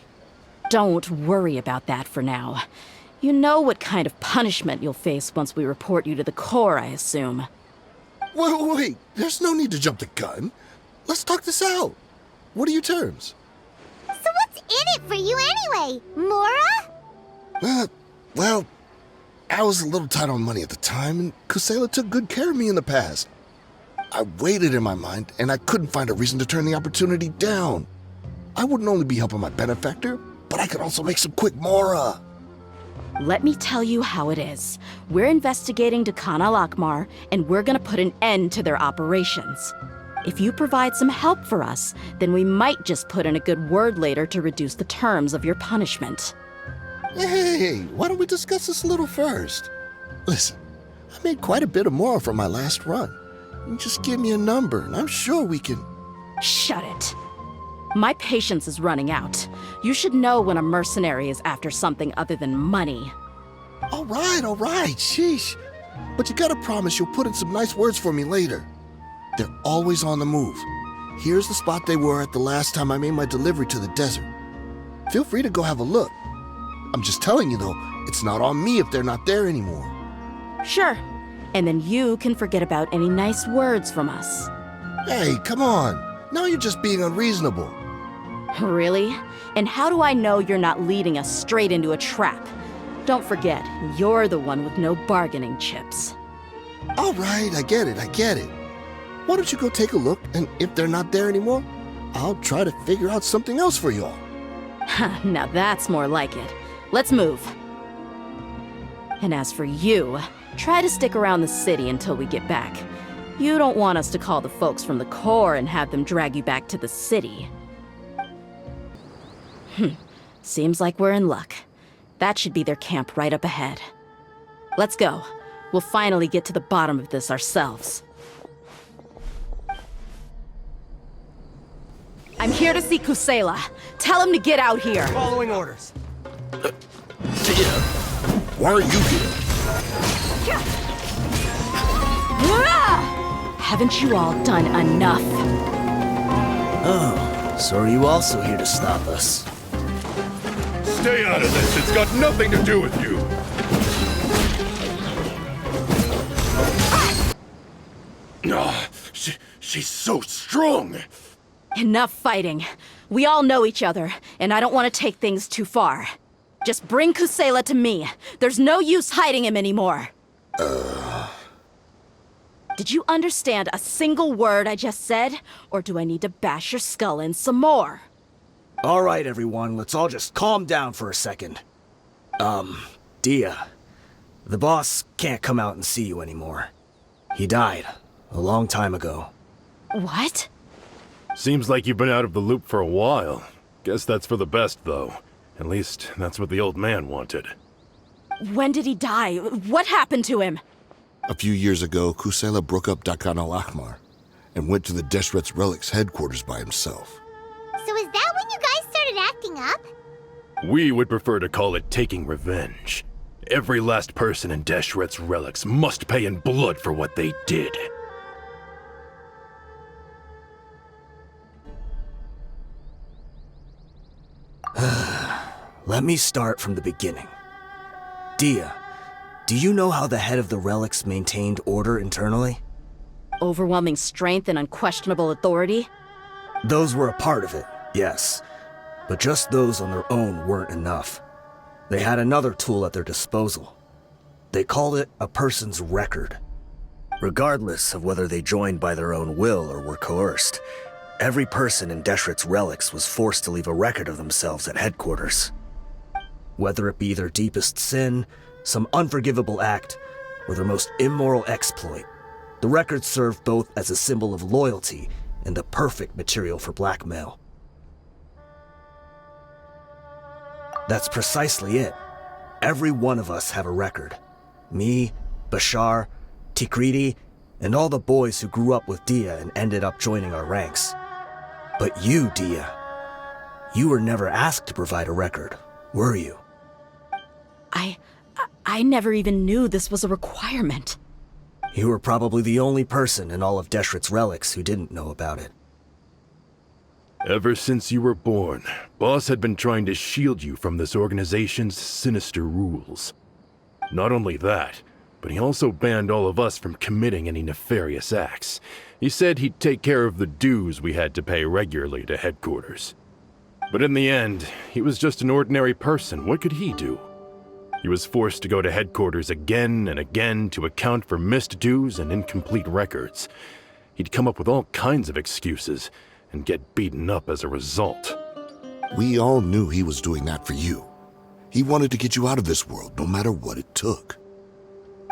Don't worry about that for now. You know what kind of punishment you'll face once we report you to the Corps, I assume. Wait, there's no need to jump the gun. Let's talk this out. What are your terms? So what's in it for you anyway, Mora? Well, I was a little tight on money at the time, and Kusela took good care of me in the past. I weighed it in my mind, and I couldn't find a reason to turn the opportunity down. I wouldn't only be helping my benefactor, but I could also make some quick Mora. Let me tell you how it is. We're investigating Dakan al-Akmar, and we're gonna put an end to their operations. If you provide some help for us, then we might just put in a good word later to reduce the terms of your punishment. Hey, why don't we discuss this a little first? Listen, I made quite a bit of Mora from my last run. You just give me a number, and I'm sure we can... Shut it. My patience is running out. You should know when a mercenary is after something other than money. All right, sheesh. But you gotta promise you'll put in some nice words for me later. They're always on the move. Here's the spot they were at the last time I made my delivery to the desert. Feel free to go have a look. I'm just telling you though, it's not on me if they're not there anymore. Sure. And then you can forget about any nice words from us. Hey, come on. Now you're just being unreasonable. Really? And how do I know you're not leading us straight into a trap? Don't forget, you're the one with no bargaining chips. All right, I get it. Why don't you go take a look, and if they're not there anymore, I'll try to figure out something else for y'all. Now that's more like it. Let's move. And as for you, try to stick around the city until we get back. You don't want us to call the folks from the Corps and have them drag you back to the city. Seems like we're in luck. That should be their camp right up ahead. Let's go. We'll finally get to the bottom of this ourselves. I'm here to see Kusela. Tell him to get out here. Following orders. Why are you here? Haven't you all done enough? Oh, so are you also here to stop us? Stay out of this. It's got nothing to do with you. She's so strong. Enough fighting. We all know each other, and I don't want to take things too far. Just bring Kusela to me. There's no use hiding him anymore. Did you understand a single word I just said? Or do I need to bash your skull in some more? All right, everyone, let's all just calm down for a second. Dehya, the boss can't come out and see you anymore. He died a long time ago. What? Seems like you've been out of the loop for a while. Guess that's for the best, though. At least, that's what the old man wanted. When did he die? What happened to him? A few years ago, Kusela broke up Dakan al-Akmar and went to the Deshret's Relics headquarters by himself. So is that when you guys started acting up? We would prefer to call it taking revenge. Every last person in Deshret's Relics must pay in blood for what they did. Let me start from the beginning. Dehya, do you know how the head of the relics maintained order internally? Overwhelming strength and unquestionable authority? Those were a part of it, yes. But just those on their own weren't enough. They had another tool at their disposal. They called it a person's record. Regardless of whether they joined by their own will or were coerced, every person in Deshret's Relics was forced to leave a record of themselves at headquarters. Whether it be their deepest sin, some unforgivable act, or their most immoral exploit, the records served both as a symbol of loyalty and the perfect material for blackmail. That's precisely it. Every one of us have a record. Me, Bashar, Tikriti, and all the boys who grew up with Dehya and ended up joining our ranks. But you, Dehya, you were never asked to provide a record, were you? I never even knew this was a requirement. You were probably the only person in all of Deshret's Relics who didn't know about it. Ever since you were born, Boss had been trying to shield you from this organization's sinister rules. Not only that, but he also banned all of us from committing any nefarious acts. He said he'd take care of the dues we had to pay regularly to headquarters. But in the end, he was just an ordinary person. What could he do? He was forced to go to headquarters again and again to account for missed dues and incomplete records. He'd come up with all kinds of excuses and get beaten up as a result. We all knew he was doing that for you. He wanted to get you out of this world, no matter what it took.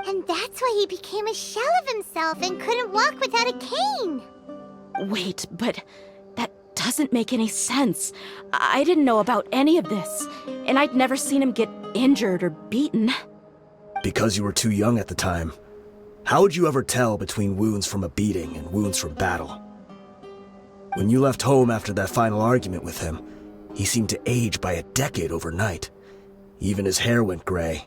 And that's why he became a shell of himself and couldn't walk without a cane. Wait, but that doesn't make any sense. I didn't know about any of this, and I'd never seen him get injured or beaten. Because you were too young at the time. How would you ever tell between wounds from a beating and wounds from battle? When you left home after that final argument with him, he seemed to age by a decade overnight. Even his hair went gray.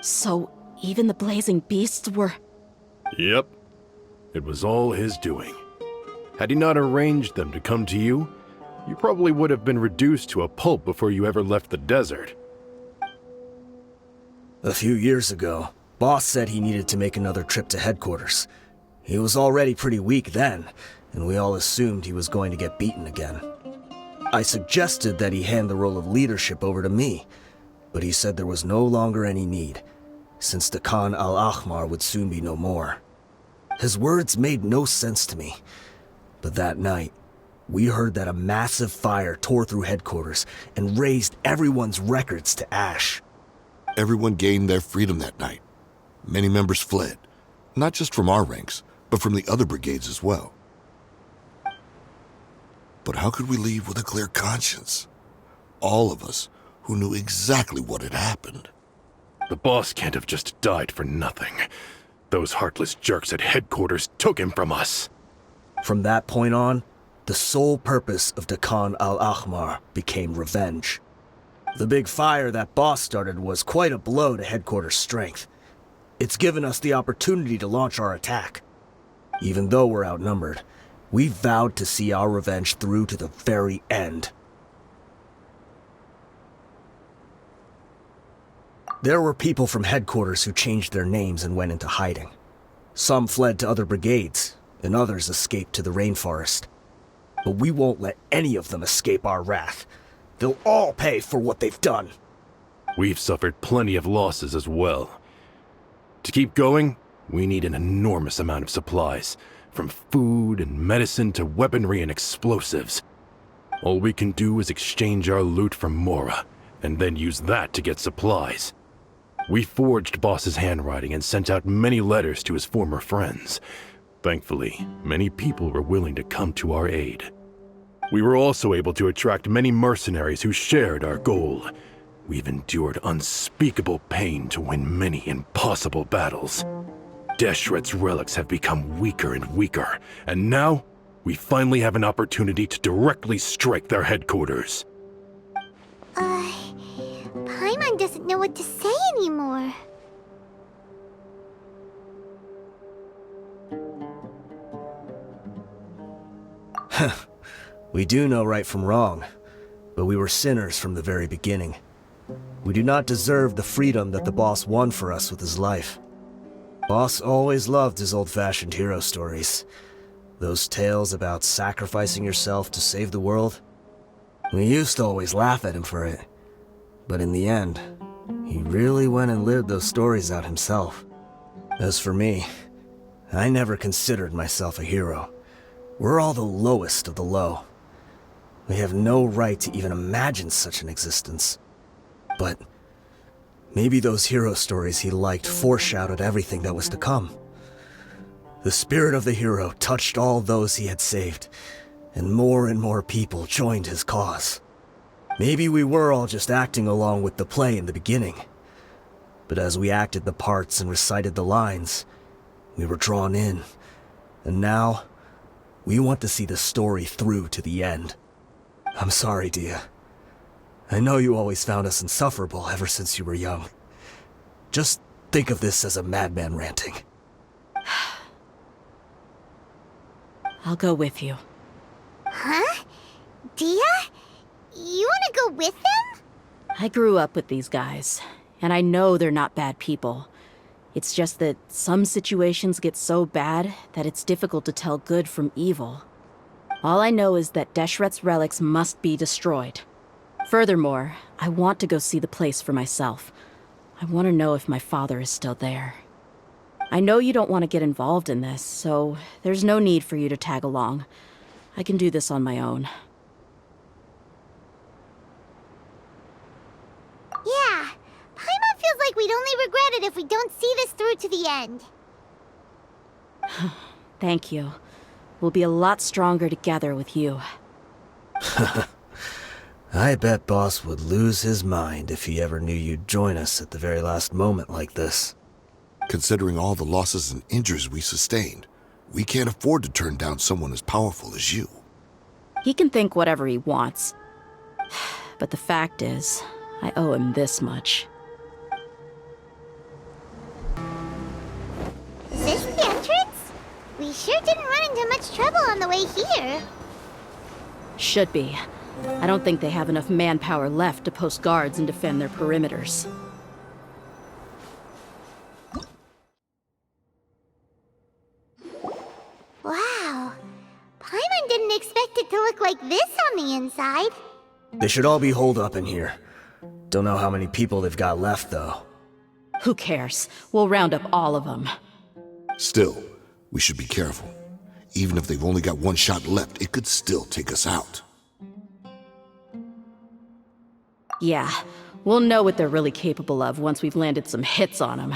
So, even the blazing beasts were... Yep. It was all his doing. Had he not arranged them to come to you, you probably would have been reduced to a pulp before you ever left the desert. A few years ago, Boss said he needed to make another trip to headquarters. He was already pretty weak then, and we all assumed he was going to get beaten again. I suggested that he hand the role of leadership over to me, but he said there was no longer any need, since the Khan al-Ahmar would soon be no more. His words made no sense to me, but that night, we heard that a massive fire tore through headquarters and razed everyone's records to ash. Everyone gained their freedom that night. Many members fled, not just from our ranks, but from the other brigades as well. But how could we leave with a clear conscience? All of us who knew exactly what had happened. The boss can't have just died for nothing. Those heartless jerks at headquarters took him from us. From that point on, the sole purpose of the Khan al-Ahmar became revenge. The big fire that Boss started was quite a blow to headquarters' strength. It's given us the opportunity to launch our attack. Even though we're outnumbered, we vowed to see our revenge through to the very end. There were people from headquarters who changed their names and went into hiding. Some fled to other brigades, and others escaped to the rainforest. But we won't let any of them escape our wrath. They'll all pay for what they've done. We've suffered plenty of losses as well. To keep going, we need an enormous amount of supplies, from food and medicine to weaponry and explosives. All we can do is exchange our loot from Mora, and then use that to get supplies. We forged Boss's handwriting and sent out many letters to his former friends. Thankfully, many people were willing to come to our aid. We were also able to attract many mercenaries who shared our goal. We've endured unspeakable pain to win many impossible battles. Deshret's relics have become weaker and weaker, and now we finally have an opportunity to directly strike their headquarters. Paimon doesn't know what to say anymore. We do know right from wrong, but we were sinners from the very beginning. We do not deserve the freedom that the boss won for us with his life. Boss always loved his old-fashioned hero stories. Those tales about sacrificing yourself to save the world. We used to always laugh at him for it. But in the end, he really went and lived those stories out himself. As for me, I never considered myself a hero. We're all the lowest of the low. We have no right to even imagine such an existence. But maybe those hero stories he liked foreshadowed everything that was to come. The spirit of the hero touched all those he had saved, and more people joined his cause. Maybe we were all just acting along with the play in the beginning. But as we acted the parts and recited the lines, we were drawn in. And now, we want to see the story through to the end. I'm sorry, Dehya. I know you always found us insufferable ever since you were young. Just think of this as a madman ranting. I'll go with you. Huh? Dehya? You wanna go with them? I grew up with these guys, and I know they're not bad people. It's just that some situations get so bad that it's difficult to tell good from evil. All I know is that Deshret's relics must be destroyed. Furthermore, I want to go see the place for myself. I want to know if my father is still there. I know you don't want to get involved in this, so there's no need for you to tag along. I can do this on my own. Yeah, Paimon feels like we'd only regret it if we don't see this through to the end. Thank you. We'll be a lot stronger together with you. I bet Boss would lose his mind if he ever knew you'd join us at the very last moment like this. Considering all the losses and injuries we sustained, we can't afford to turn down someone as powerful as you. He can think whatever he wants. But the fact is, I owe him this much. Is this the entrance? We sure didn't run into much trouble on the way here. Should be. I don't think they have enough manpower left to post guards and defend their perimeters. Wow. Paimon didn't expect it to look like this on the inside. They should all be holed up in here. Don't know how many people they've got left, though. Who cares? We'll round up all of them. Still, we should be careful. Even if they've only got one shot left, it could still take us out. Yeah, we'll know what they're really capable of once we've landed some hits on them.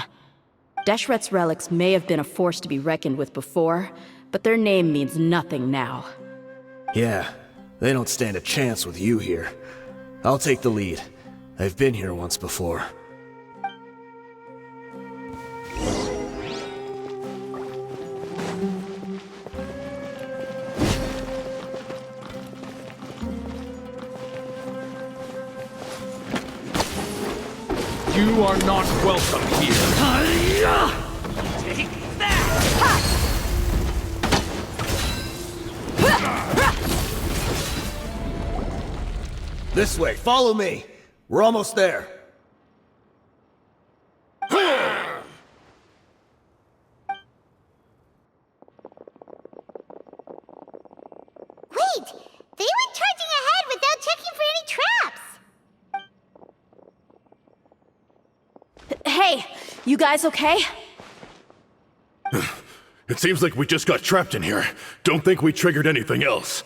Deshret's relics may have been a force to be reckoned with before, but their name means nothing now. Yeah, they don't stand a chance with you here. I'll take the lead. I've been here once before. You are not welcome here. Take that! This way, follow me. We're almost there. Wait! They went charging ahead without checking for any traps! Hey, you guys okay? It seems like we just got trapped in here. Don't think we triggered anything else.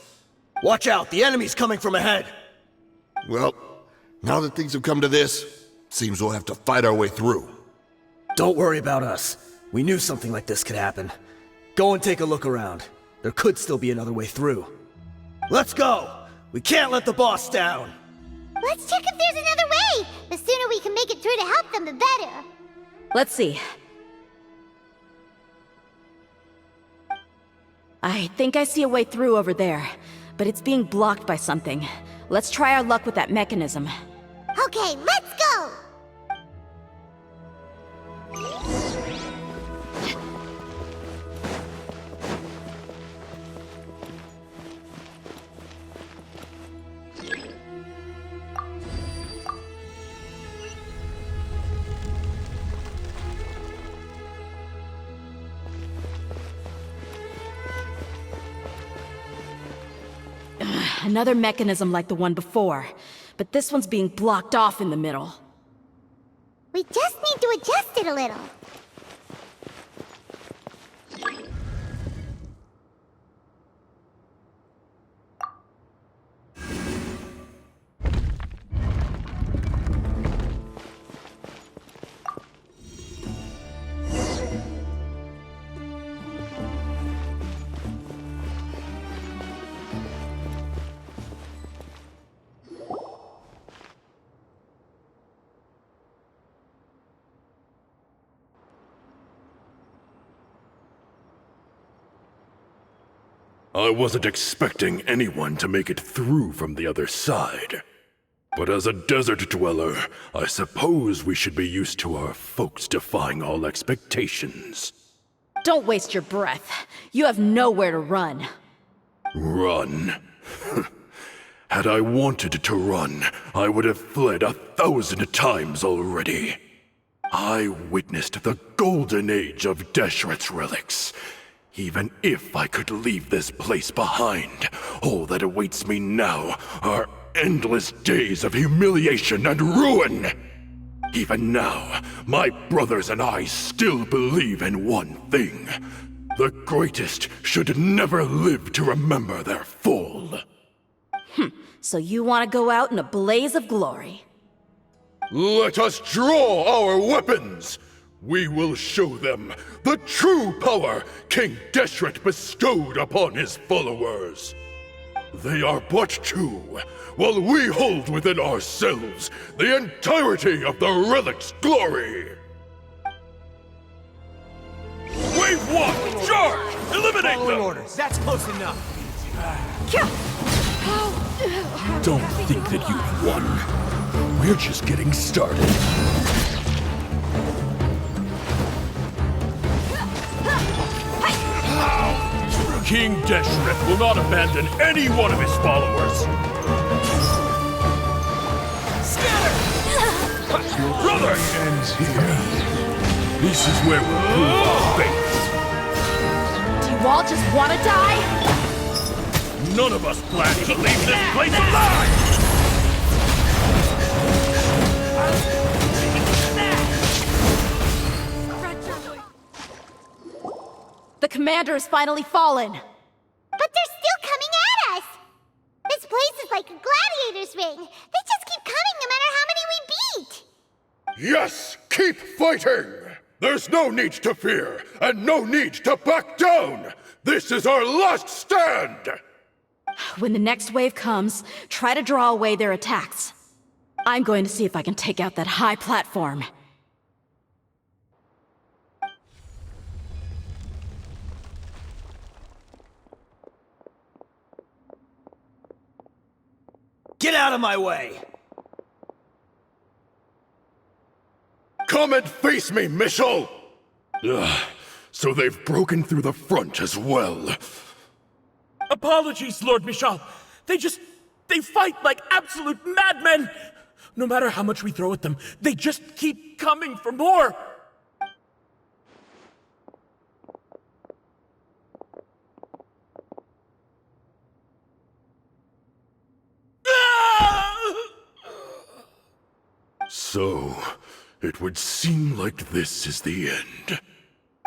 Watch out, the enemy's coming from ahead. Well, now that things have come to this, seems we'll have to fight our way through. Don't worry about us. We knew something like this could happen. Go and take a look around. There could still be another way through. Let's go! We can't let the boss down! Let's check if there's another way! The sooner we can make it through to help them, the better. Let's see. I think I see a way through over there, but it's being blocked by something. Let's try our luck with that mechanism. Okay, let's go! Another mechanism like the one before, but this one's being blocked off in the middle. We just need to adjust it a little. I wasn't expecting anyone to make it through from the other side. But as a desert dweller, I suppose we should be used to our folks defying all expectations. Don't waste your breath. You have nowhere to run. Run? Had I wanted to run, I would have fled 1,000 times already. I witnessed the golden age of Deshret's relics. Even if I could leave this place behind, all that awaits me now are endless days of humiliation and ruin. Even now, my brothers and I still believe in one thing. The greatest should never live to remember their fall. So you want to go out in a blaze of glory? Let us draw our weapons! We will show them the true power King Deshret bestowed upon his followers. They are but two, while we hold within ourselves the entirety of the relic's glory. Wave 1, charge! Eliminate them! Orders. That's close enough. Don't think that you've won. We're just getting started. King Deshret will not abandon any one of his followers. Scatter! Your brother ends here. This is where we'll prove our fates. Do you all just want to die? None of us plan to leave this place alive! The commander has finally fallen. But they're still coming at us! This place is like a gladiator's ring. They just keep coming no matter how many we beat! Yes, keep fighting! There's no need to fear, and no need to back down! This is our last stand! When the next wave comes, try to draw away their attacks. I'm going to see if I can take out that high platform. Get out of my way! Come and face me, Michel! So they've broken through the front as well. Apologies, Lord Michal. They fight like absolute madmen! No matter how much we throw at them, they just keep coming for more! So, it would seem like this is the end.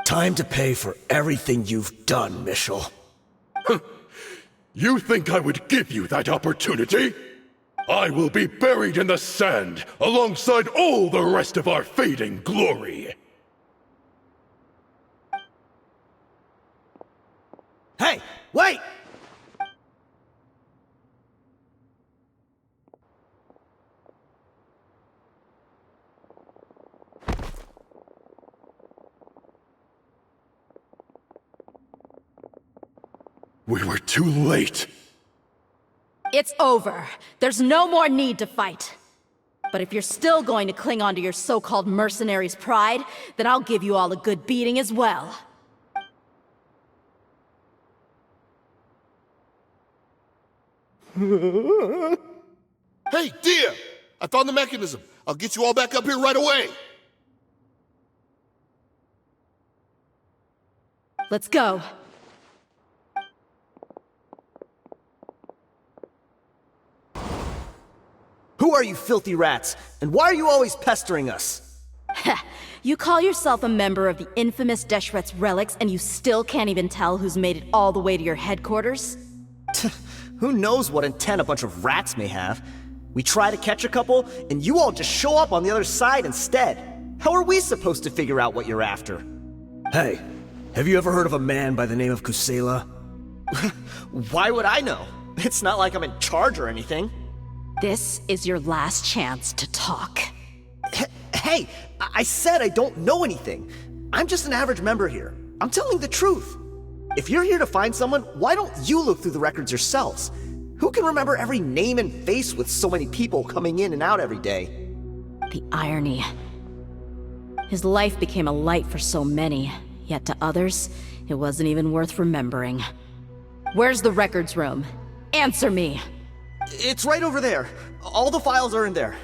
Time to pay for everything you've done, Michel. You think I would give you that opportunity? I will be buried in the sand alongside all the rest of our fading glory. Hey, wait! We were too late. It's over. There's no more need to fight. But if you're still going to cling on to your so-called mercenary's pride, then I'll give you all a good beating as well. Hey, Dehya! I found the mechanism. I'll get you all back up here right away. Let's go. Who are you filthy rats? And why are you always pestering us? You call yourself a member of the infamous Deshret's relics, and you still can't even tell who's made it all the way to your headquarters? Who knows what intent a bunch of rats may have? We try to catch a couple, and you all just show up on the other side instead. How are we supposed to figure out what you're after? Hey, have you ever heard of a man by the name of Kusela? Why would I know? It's not like I'm in charge or anything. This is your last chance to talk. Hey, I said I don't know anything. I'm just an average member here. I'm telling the truth. If you're here to find someone, why don't you look through the records yourselves? Who can remember every name and face with so many people coming in and out every day? The irony. His life became a light for so many, yet to others, it wasn't even worth remembering. Where's the records room? Answer me! It's right over there. All the files are in there.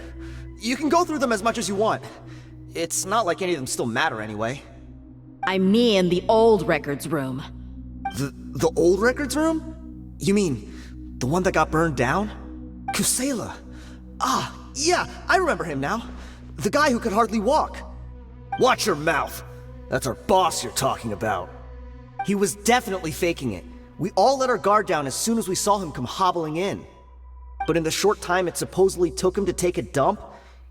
You can go through them as much as you want. It's not like any of them still matter anyway. I mean the old records room. The old records room? You mean the one that got burned down? Kusela. Ah, yeah, I remember him now. The guy who could hardly walk. Watch your mouth. That's our boss you're talking about. He was definitely faking it. We all let our guard down as soon as we saw him come hobbling in. But in the short time it supposedly took him to take a dump,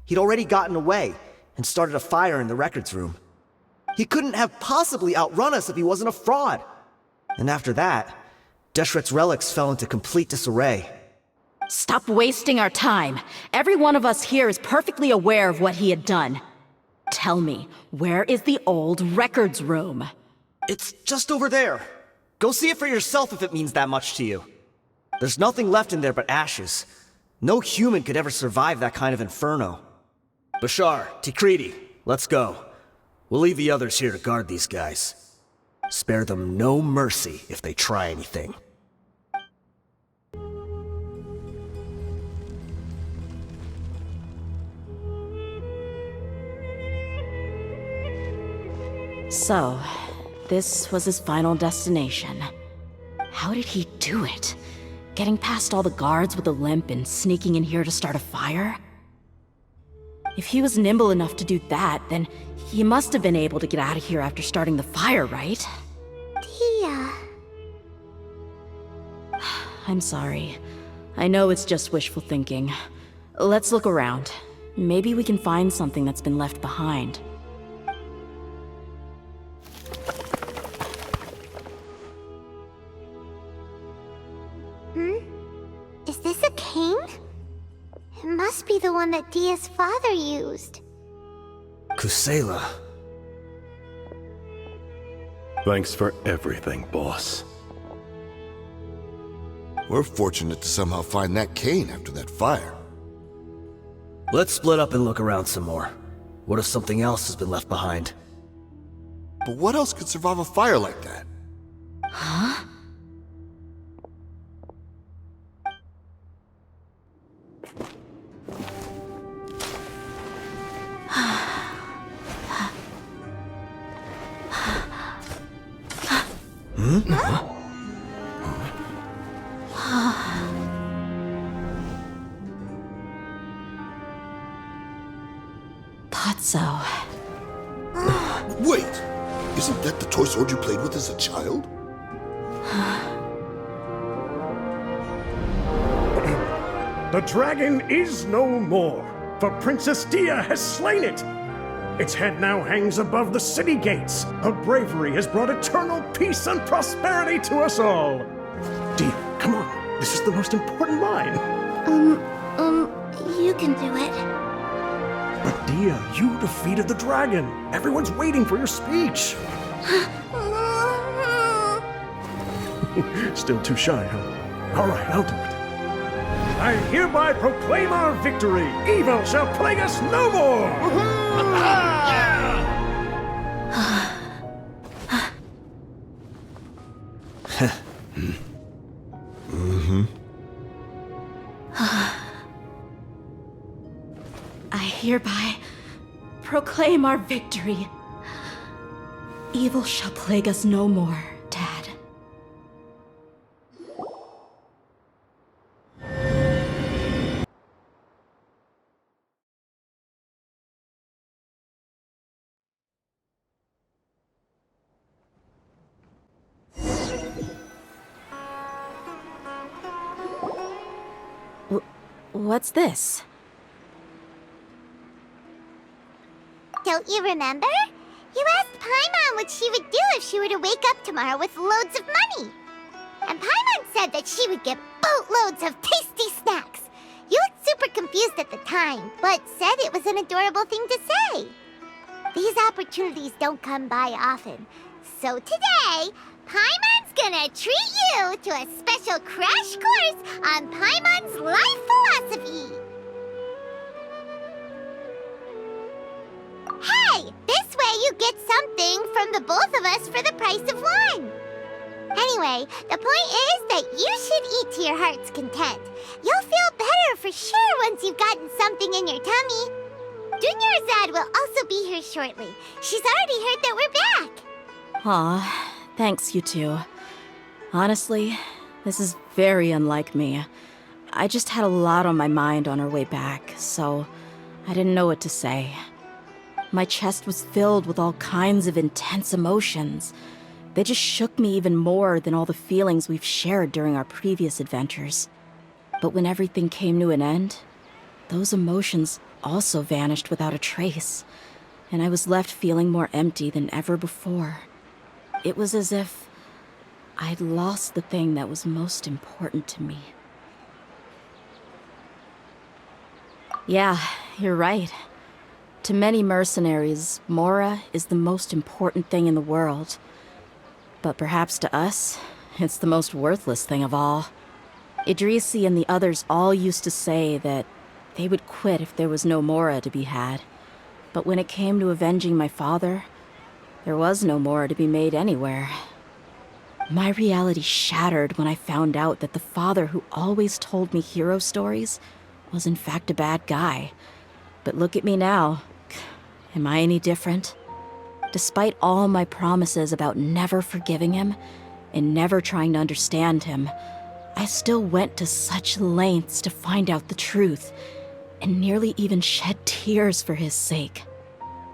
he'd already gotten away and started a fire in the records room. He couldn't have possibly outrun us if he wasn't a fraud. And after that, Deshret's relics fell into complete disarray. Stop wasting our time. Every one of us here is perfectly aware of what he had done. Tell me, where is the old records room? It's just over there. Go see it for yourself if it means that much to you. There's nothing left in there but ashes. No human could ever survive that kind of inferno. Bashar, Tikriti, let's go. We'll leave the others here to guard these guys. Spare them no mercy if they try anything. So, this was his final destination. How did he do it? Getting past all the guards with a limp and sneaking in here to start a fire? If he was nimble enough to do that, then he must have been able to get out of here after starting the fire, right? Dehya. I'm sorry. I know it's just wishful thinking. Let's look around. Maybe we can find something that's been left behind. Is this a cane? It must be the one that Dehya's father used. Kusela. Thanks for everything, boss. We're fortunate to somehow find that cane after that fire. Let's split up and look around some more. What if something else has been left behind? But what else could survive a fire like that? Huh? Potso. Wait! Isn't that the toy sword you played with as a child? The dragon is no more, for Princess Dehya has slain it. Its head now hangs above the city gates. Her bravery has brought eternal peace and prosperity to us all. Dehya, come on. This is the most important line. You can do it. But Dehya, you defeated the dragon. Everyone's waiting for your speech. Still too shy, huh? All right, I'll do it. I hereby proclaim our victory. Evil shall plague us no more. I hereby proclaim our victory. Evil shall plague us no more, Dad. What's this? Don't you remember? You asked Paimon what she would do if she were to wake up tomorrow with loads of money. And Paimon said that she would get boatloads of tasty snacks. You looked super confused at the time, but said it was an adorable thing to say. These opportunities don't come by often. So today, Paimon's gonna treat you to a special crash course on Paimon's life philosophy. Hey, this way you get something from the both of us for the price of one. Anyway, the point is that you should eat to your heart's content. You'll feel for sure once you've gotten something in your tummy. Junior Azad will also be here shortly. She's already heard that we're back. Aw, thanks, you two. Honestly, this is very unlike me. I just had a lot on my mind on our way back, so I didn't know what to say. My chest was filled with all kinds of intense emotions. They just shook me even more than all the feelings we've shared during our previous adventures. But when everything came to an end, those emotions also vanished without a trace, and I was left feeling more empty than ever before. It was as if I'd lost the thing that was most important to me. Yeah, you're right. To many mercenaries, Mora is the most important thing in the world. But perhaps to us, it's the most worthless thing of all. Idrisi and the others all used to say that they would quit if there was no Mora to be had. But when it came to avenging my father, there was no Mora to be made anywhere. My reality shattered when I found out that the father who always told me hero stories was in fact a bad guy. But look at me now. Am I any different? Despite all my promises about never forgiving him and never trying to understand him, I still went to such lengths to find out the truth, and nearly even shed tears for his sake.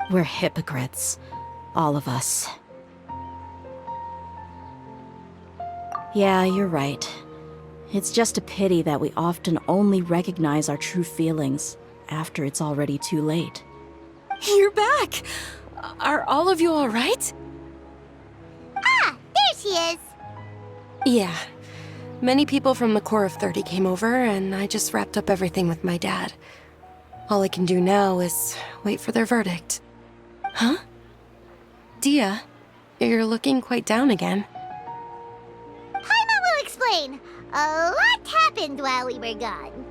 We're hypocrites, all of us. Yeah, you're right. It's just a pity that we often only recognize our true feelings after it's already too late. You're back! Are all of you all right? Ah, there she is. Yeah. Many people from the Corps of 30 came over, and I just wrapped up everything with my dad. All I can do now is wait for their verdict. Huh? Dehya, you're looking quite down again. Paimon will explain. A lot happened while we were gone.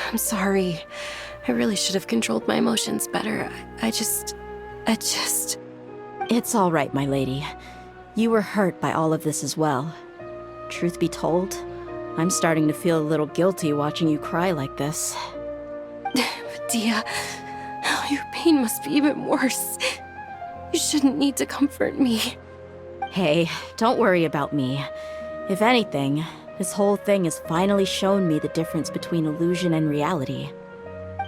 I'm sorry. I really should have controlled my emotions better. I just... It's all right, my lady. You were hurt by all of this as well. Truth be told, I'm starting to feel a little guilty watching you cry like this. But Dehya, your pain must be even worse. You shouldn't need to comfort me. Hey, don't worry about me. If anything, this whole thing has finally shown me the difference between illusion and reality.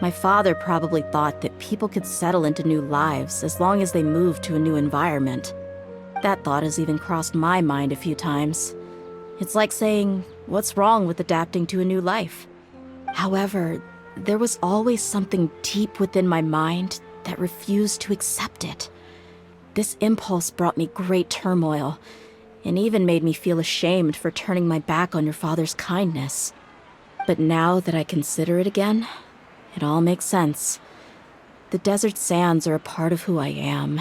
My father probably thought that people could settle into new lives as long as they moved to a new environment. That thought has even crossed my mind a few times. It's like saying, what's wrong with adapting to a new life? However, there was always something deep within my mind that refused to accept it. This impulse brought me great turmoil, and even made me feel ashamed for turning my back on your father's kindness. But now that I consider it again, it all makes sense. The desert sands are a part of who I am,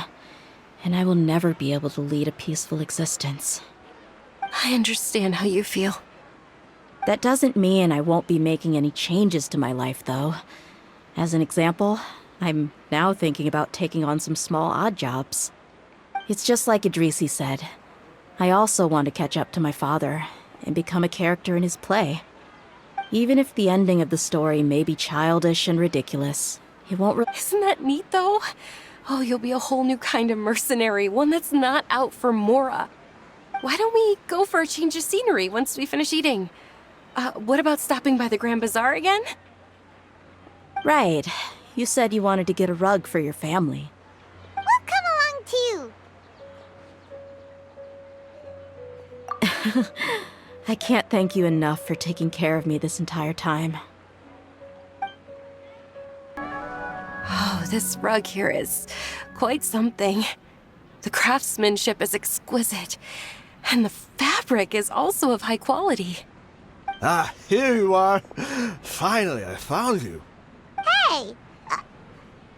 and I will never be able to lead a peaceful existence. I understand how you feel. That doesn't mean I won't be making any changes to my life, though. As an example, I'm now thinking about taking on some small odd jobs. It's just like Idrisi said. I also want to catch up to my father and become a character in his play. Even if the ending of the story may be childish and ridiculous, it won't Isn't that neat, though? Oh, you'll be a whole new kind of mercenary, one that's not out for Mora. Why don't we go for a change of scenery once we finish eating? What about stopping by the Grand Bazaar again? Right. You said you wanted to get a rug for your family. We'll come along too. I can't thank you enough for taking care of me this entire time. Oh, this rug here is quite something. The craftsmanship is exquisite, and the fabric is also of high quality. Ah, here you are. Finally, I found you. Hey!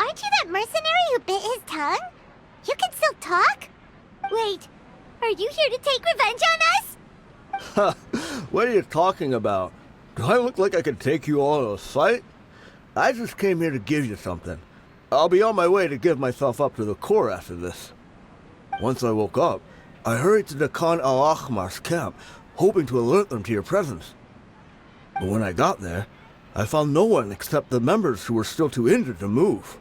Aren't you that mercenary who bit his tongue? You can still talk? Wait, are you here to take revenge on us? What are you talking about? Do I look like I could take you all to a fight? I just came here to give you something. I'll be on my way to give myself up to the Corps after this. Once I woke up, I hurried to the Khan al-Ahmar's camp, hoping to alert them to your presence. But when I got there, I found no one except the members who were still too injured to move.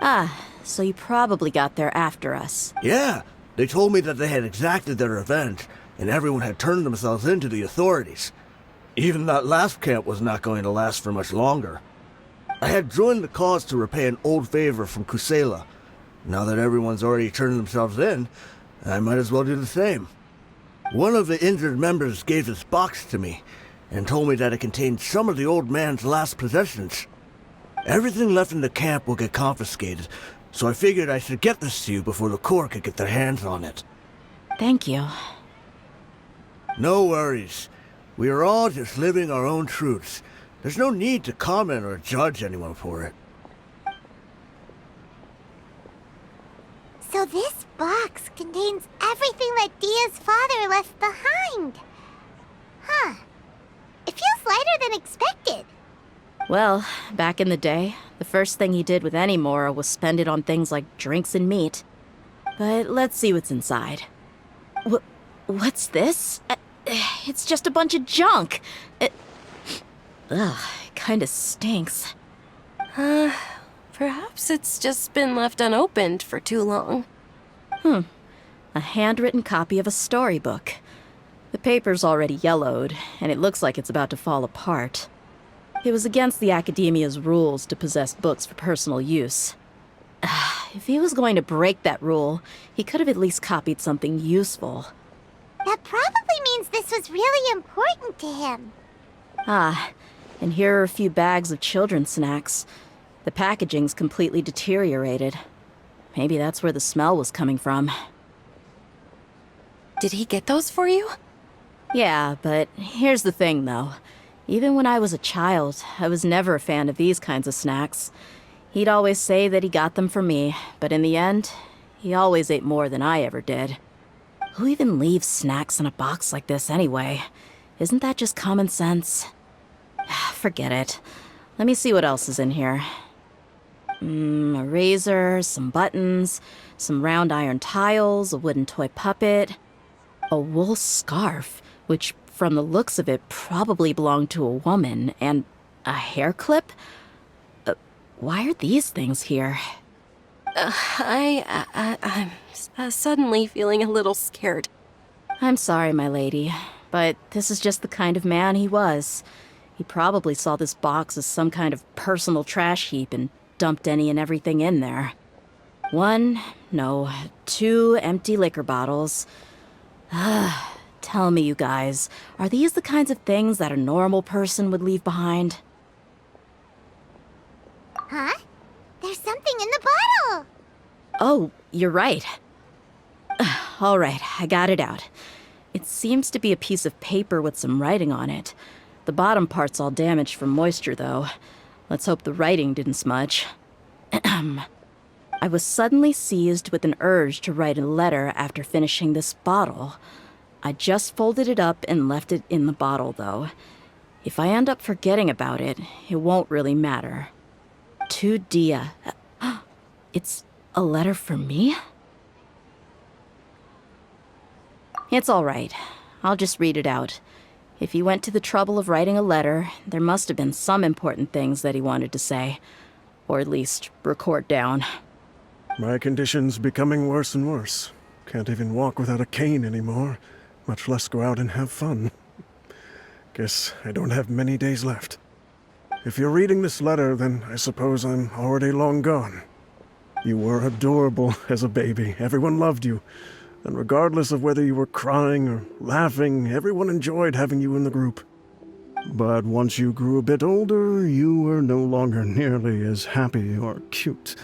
Ah, so you probably got there after us. Yeah, they told me that they had exacted their revenge, and everyone had turned themselves in to the authorities. Even that last camp was not going to last for much longer. I had joined the cause to repay an old favor from Kusela. Now that everyone's already turned themselves in, I might as well do the same. One of the injured members gave this box to me, and told me that it contained some of the old man's last possessions. Everything left in the camp will get confiscated, so I figured I should get this to you before the court could get their hands on it. Thank you. No worries. We are all just living our own truths. There's no need to comment or judge anyone for it. So this box contains everything that Dia's father left behind. Huh. It feels lighter than expected. Well, back in the day, the first thing he did with any Mora was spend it on things like drinks and meat. But let's see what's inside. What's this? It's just a bunch of junk. It kinda stinks. Perhaps it's just been left unopened for too long. A handwritten copy of a storybook. The paper's already yellowed, and it looks like it's about to fall apart. It was against the Academia's rules to possess books for personal use. If he was going to break that rule, he could have at least copied something useful. That probably means this was really important to him. And here are a few bags of children's snacks. The packaging's completely deteriorated. Maybe that's where the smell was coming from. Did he get those for you? Yeah, but here's the thing, though. Even when I was a child, I was never a fan of these kinds of snacks. He'd always say that he got them for me, but in the end, he always ate more than I ever did. Who even leaves snacks in a box like this anyway? Isn't that just common sense? Forget it. Let me see what else is in here. A razor, some buttons, some round iron tiles, a wooden toy puppet, a wool scarf, which from the looks of it probably belonged to a woman, and a hair clip? Why are these things here? I'm suddenly feeling a little scared. I'm sorry, my lady, but this is just the kind of man he was. He probably saw this box as some kind of personal trash heap and dumped any and everything in there. 2 empty liquor bottles. Tell me, you guys, are these the kinds of things that a normal person would leave behind? Huh? There's something in the bottle! Oh, you're right. All right, I got it out. It seems to be a piece of paper with some writing on it. The bottom part's all damaged from moisture, though. Let's hope the writing didn't smudge. I was suddenly seized with an urge to write a letter after finishing this bottle. I just folded it up and left it in the bottle, though. If I end up forgetting about it, it won't really matter. To Dehya. It's a letter for me? It's all right. I'll just read it out. If he went to the trouble of writing a letter, there must have been some important things that he wanted to say. Or at least record down. My condition's becoming worse and worse. Can't even walk without a cane anymore, much less go out and have fun. Guess I don't have many days left. If you're reading this letter, then I suppose I'm already long gone. You were adorable as a baby. Everyone loved you. And regardless of whether you were crying or laughing, everyone enjoyed having you in the group. But once you grew a bit older, you were no longer nearly as happy or cute.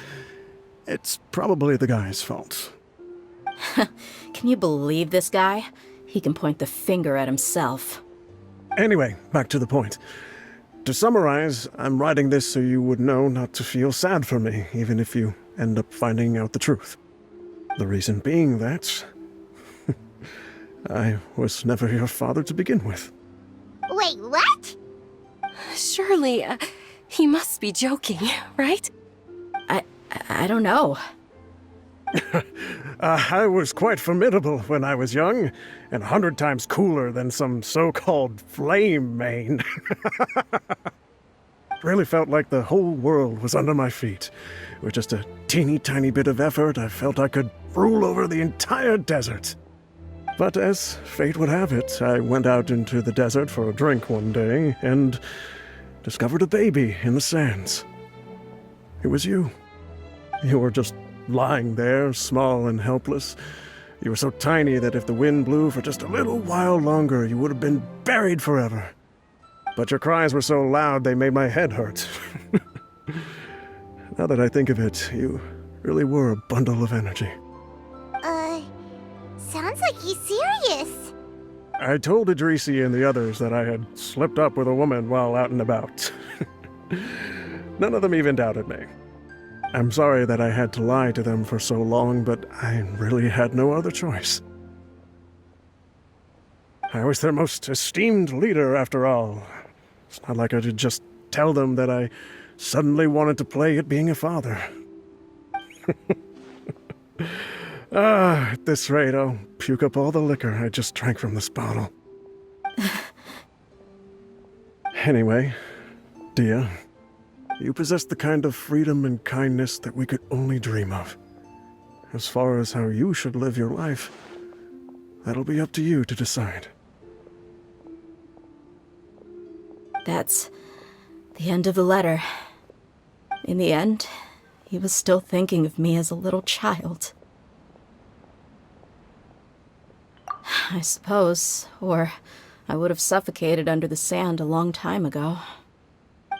It's probably the guy's fault. Can you believe this guy? He can point the finger at himself. Anyway, back to the point. To summarize, I'm writing this so you would know not to feel sad for me, even if you end up finding out the truth. The reason being that I was never your father to begin with. Wait, what? Surely, he must be joking, right? I don't know. I was quite formidable when I was young, and 100 times cooler than some so-called flame main. Really felt like the whole world was under my feet. With just a teeny tiny bit of effort, I felt I could rule over the entire desert. But as fate would have it, I went out into the desert for a drink one day and discovered a baby in the sands. It was you. You were just lying there, small and helpless. You were so tiny that if the wind blew for just a little while longer, you would have been buried forever. But your cries were so loud they made my head hurt. Now that I think of it, you really were a bundle of energy. Sounds like he's serious. I told Idrisi and the others that I had slipped up with a woman while out and about. None of them even doubted me. I'm sorry that I had to lie to them for so long, but I really had no other choice. I was their most esteemed leader, after all. It's not like I could just tell them that I suddenly wanted to play at being a father. At this rate, I'll puke up all the liquor I just drank from this bottle. Anyway, Dehya, you possess the kind of freedom and kindness that we could only dream of. As far as how you should live your life, that'll be up to you to decide. That's the end of the letter. In the end, he was still thinking of me as a little child. I suppose, or I would have suffocated under the sand a long time ago.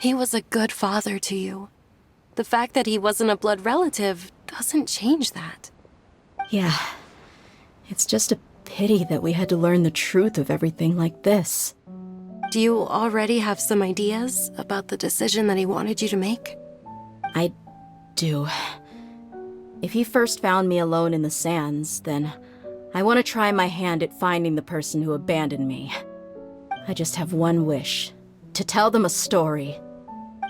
He was a good father to you. The fact that he wasn't a blood relative doesn't change that. Yeah. It's just a pity that we had to learn the truth of everything like this. Do you already have some ideas about the decision that he wanted you to make? I do. If he first found me alone in the sands, then I want to try my hand at finding the person who abandoned me. I just have one wish. To tell them a story.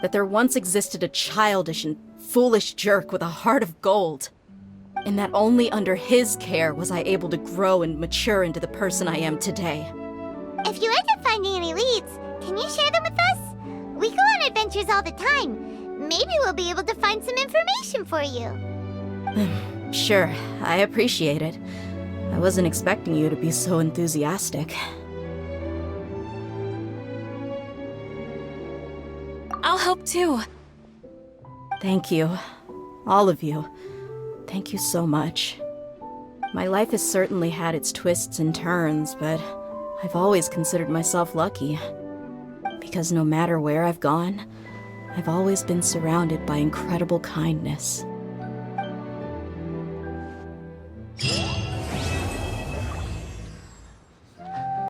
That there once existed a childish and foolish jerk with a heart of gold. And that only under his care was I able to grow and mature into the person I am today. If you end up finding any leads, can you share them with us? We go on adventures all the time. Maybe we'll be able to find some information for you. Sure, I appreciate it. I wasn't expecting you to be so enthusiastic. I'll help too. Thank you. All of you. Thank you so much. My life has certainly had its twists and turns, but I've always considered myself lucky. Because no matter where I've gone, I've always been surrounded by incredible kindness.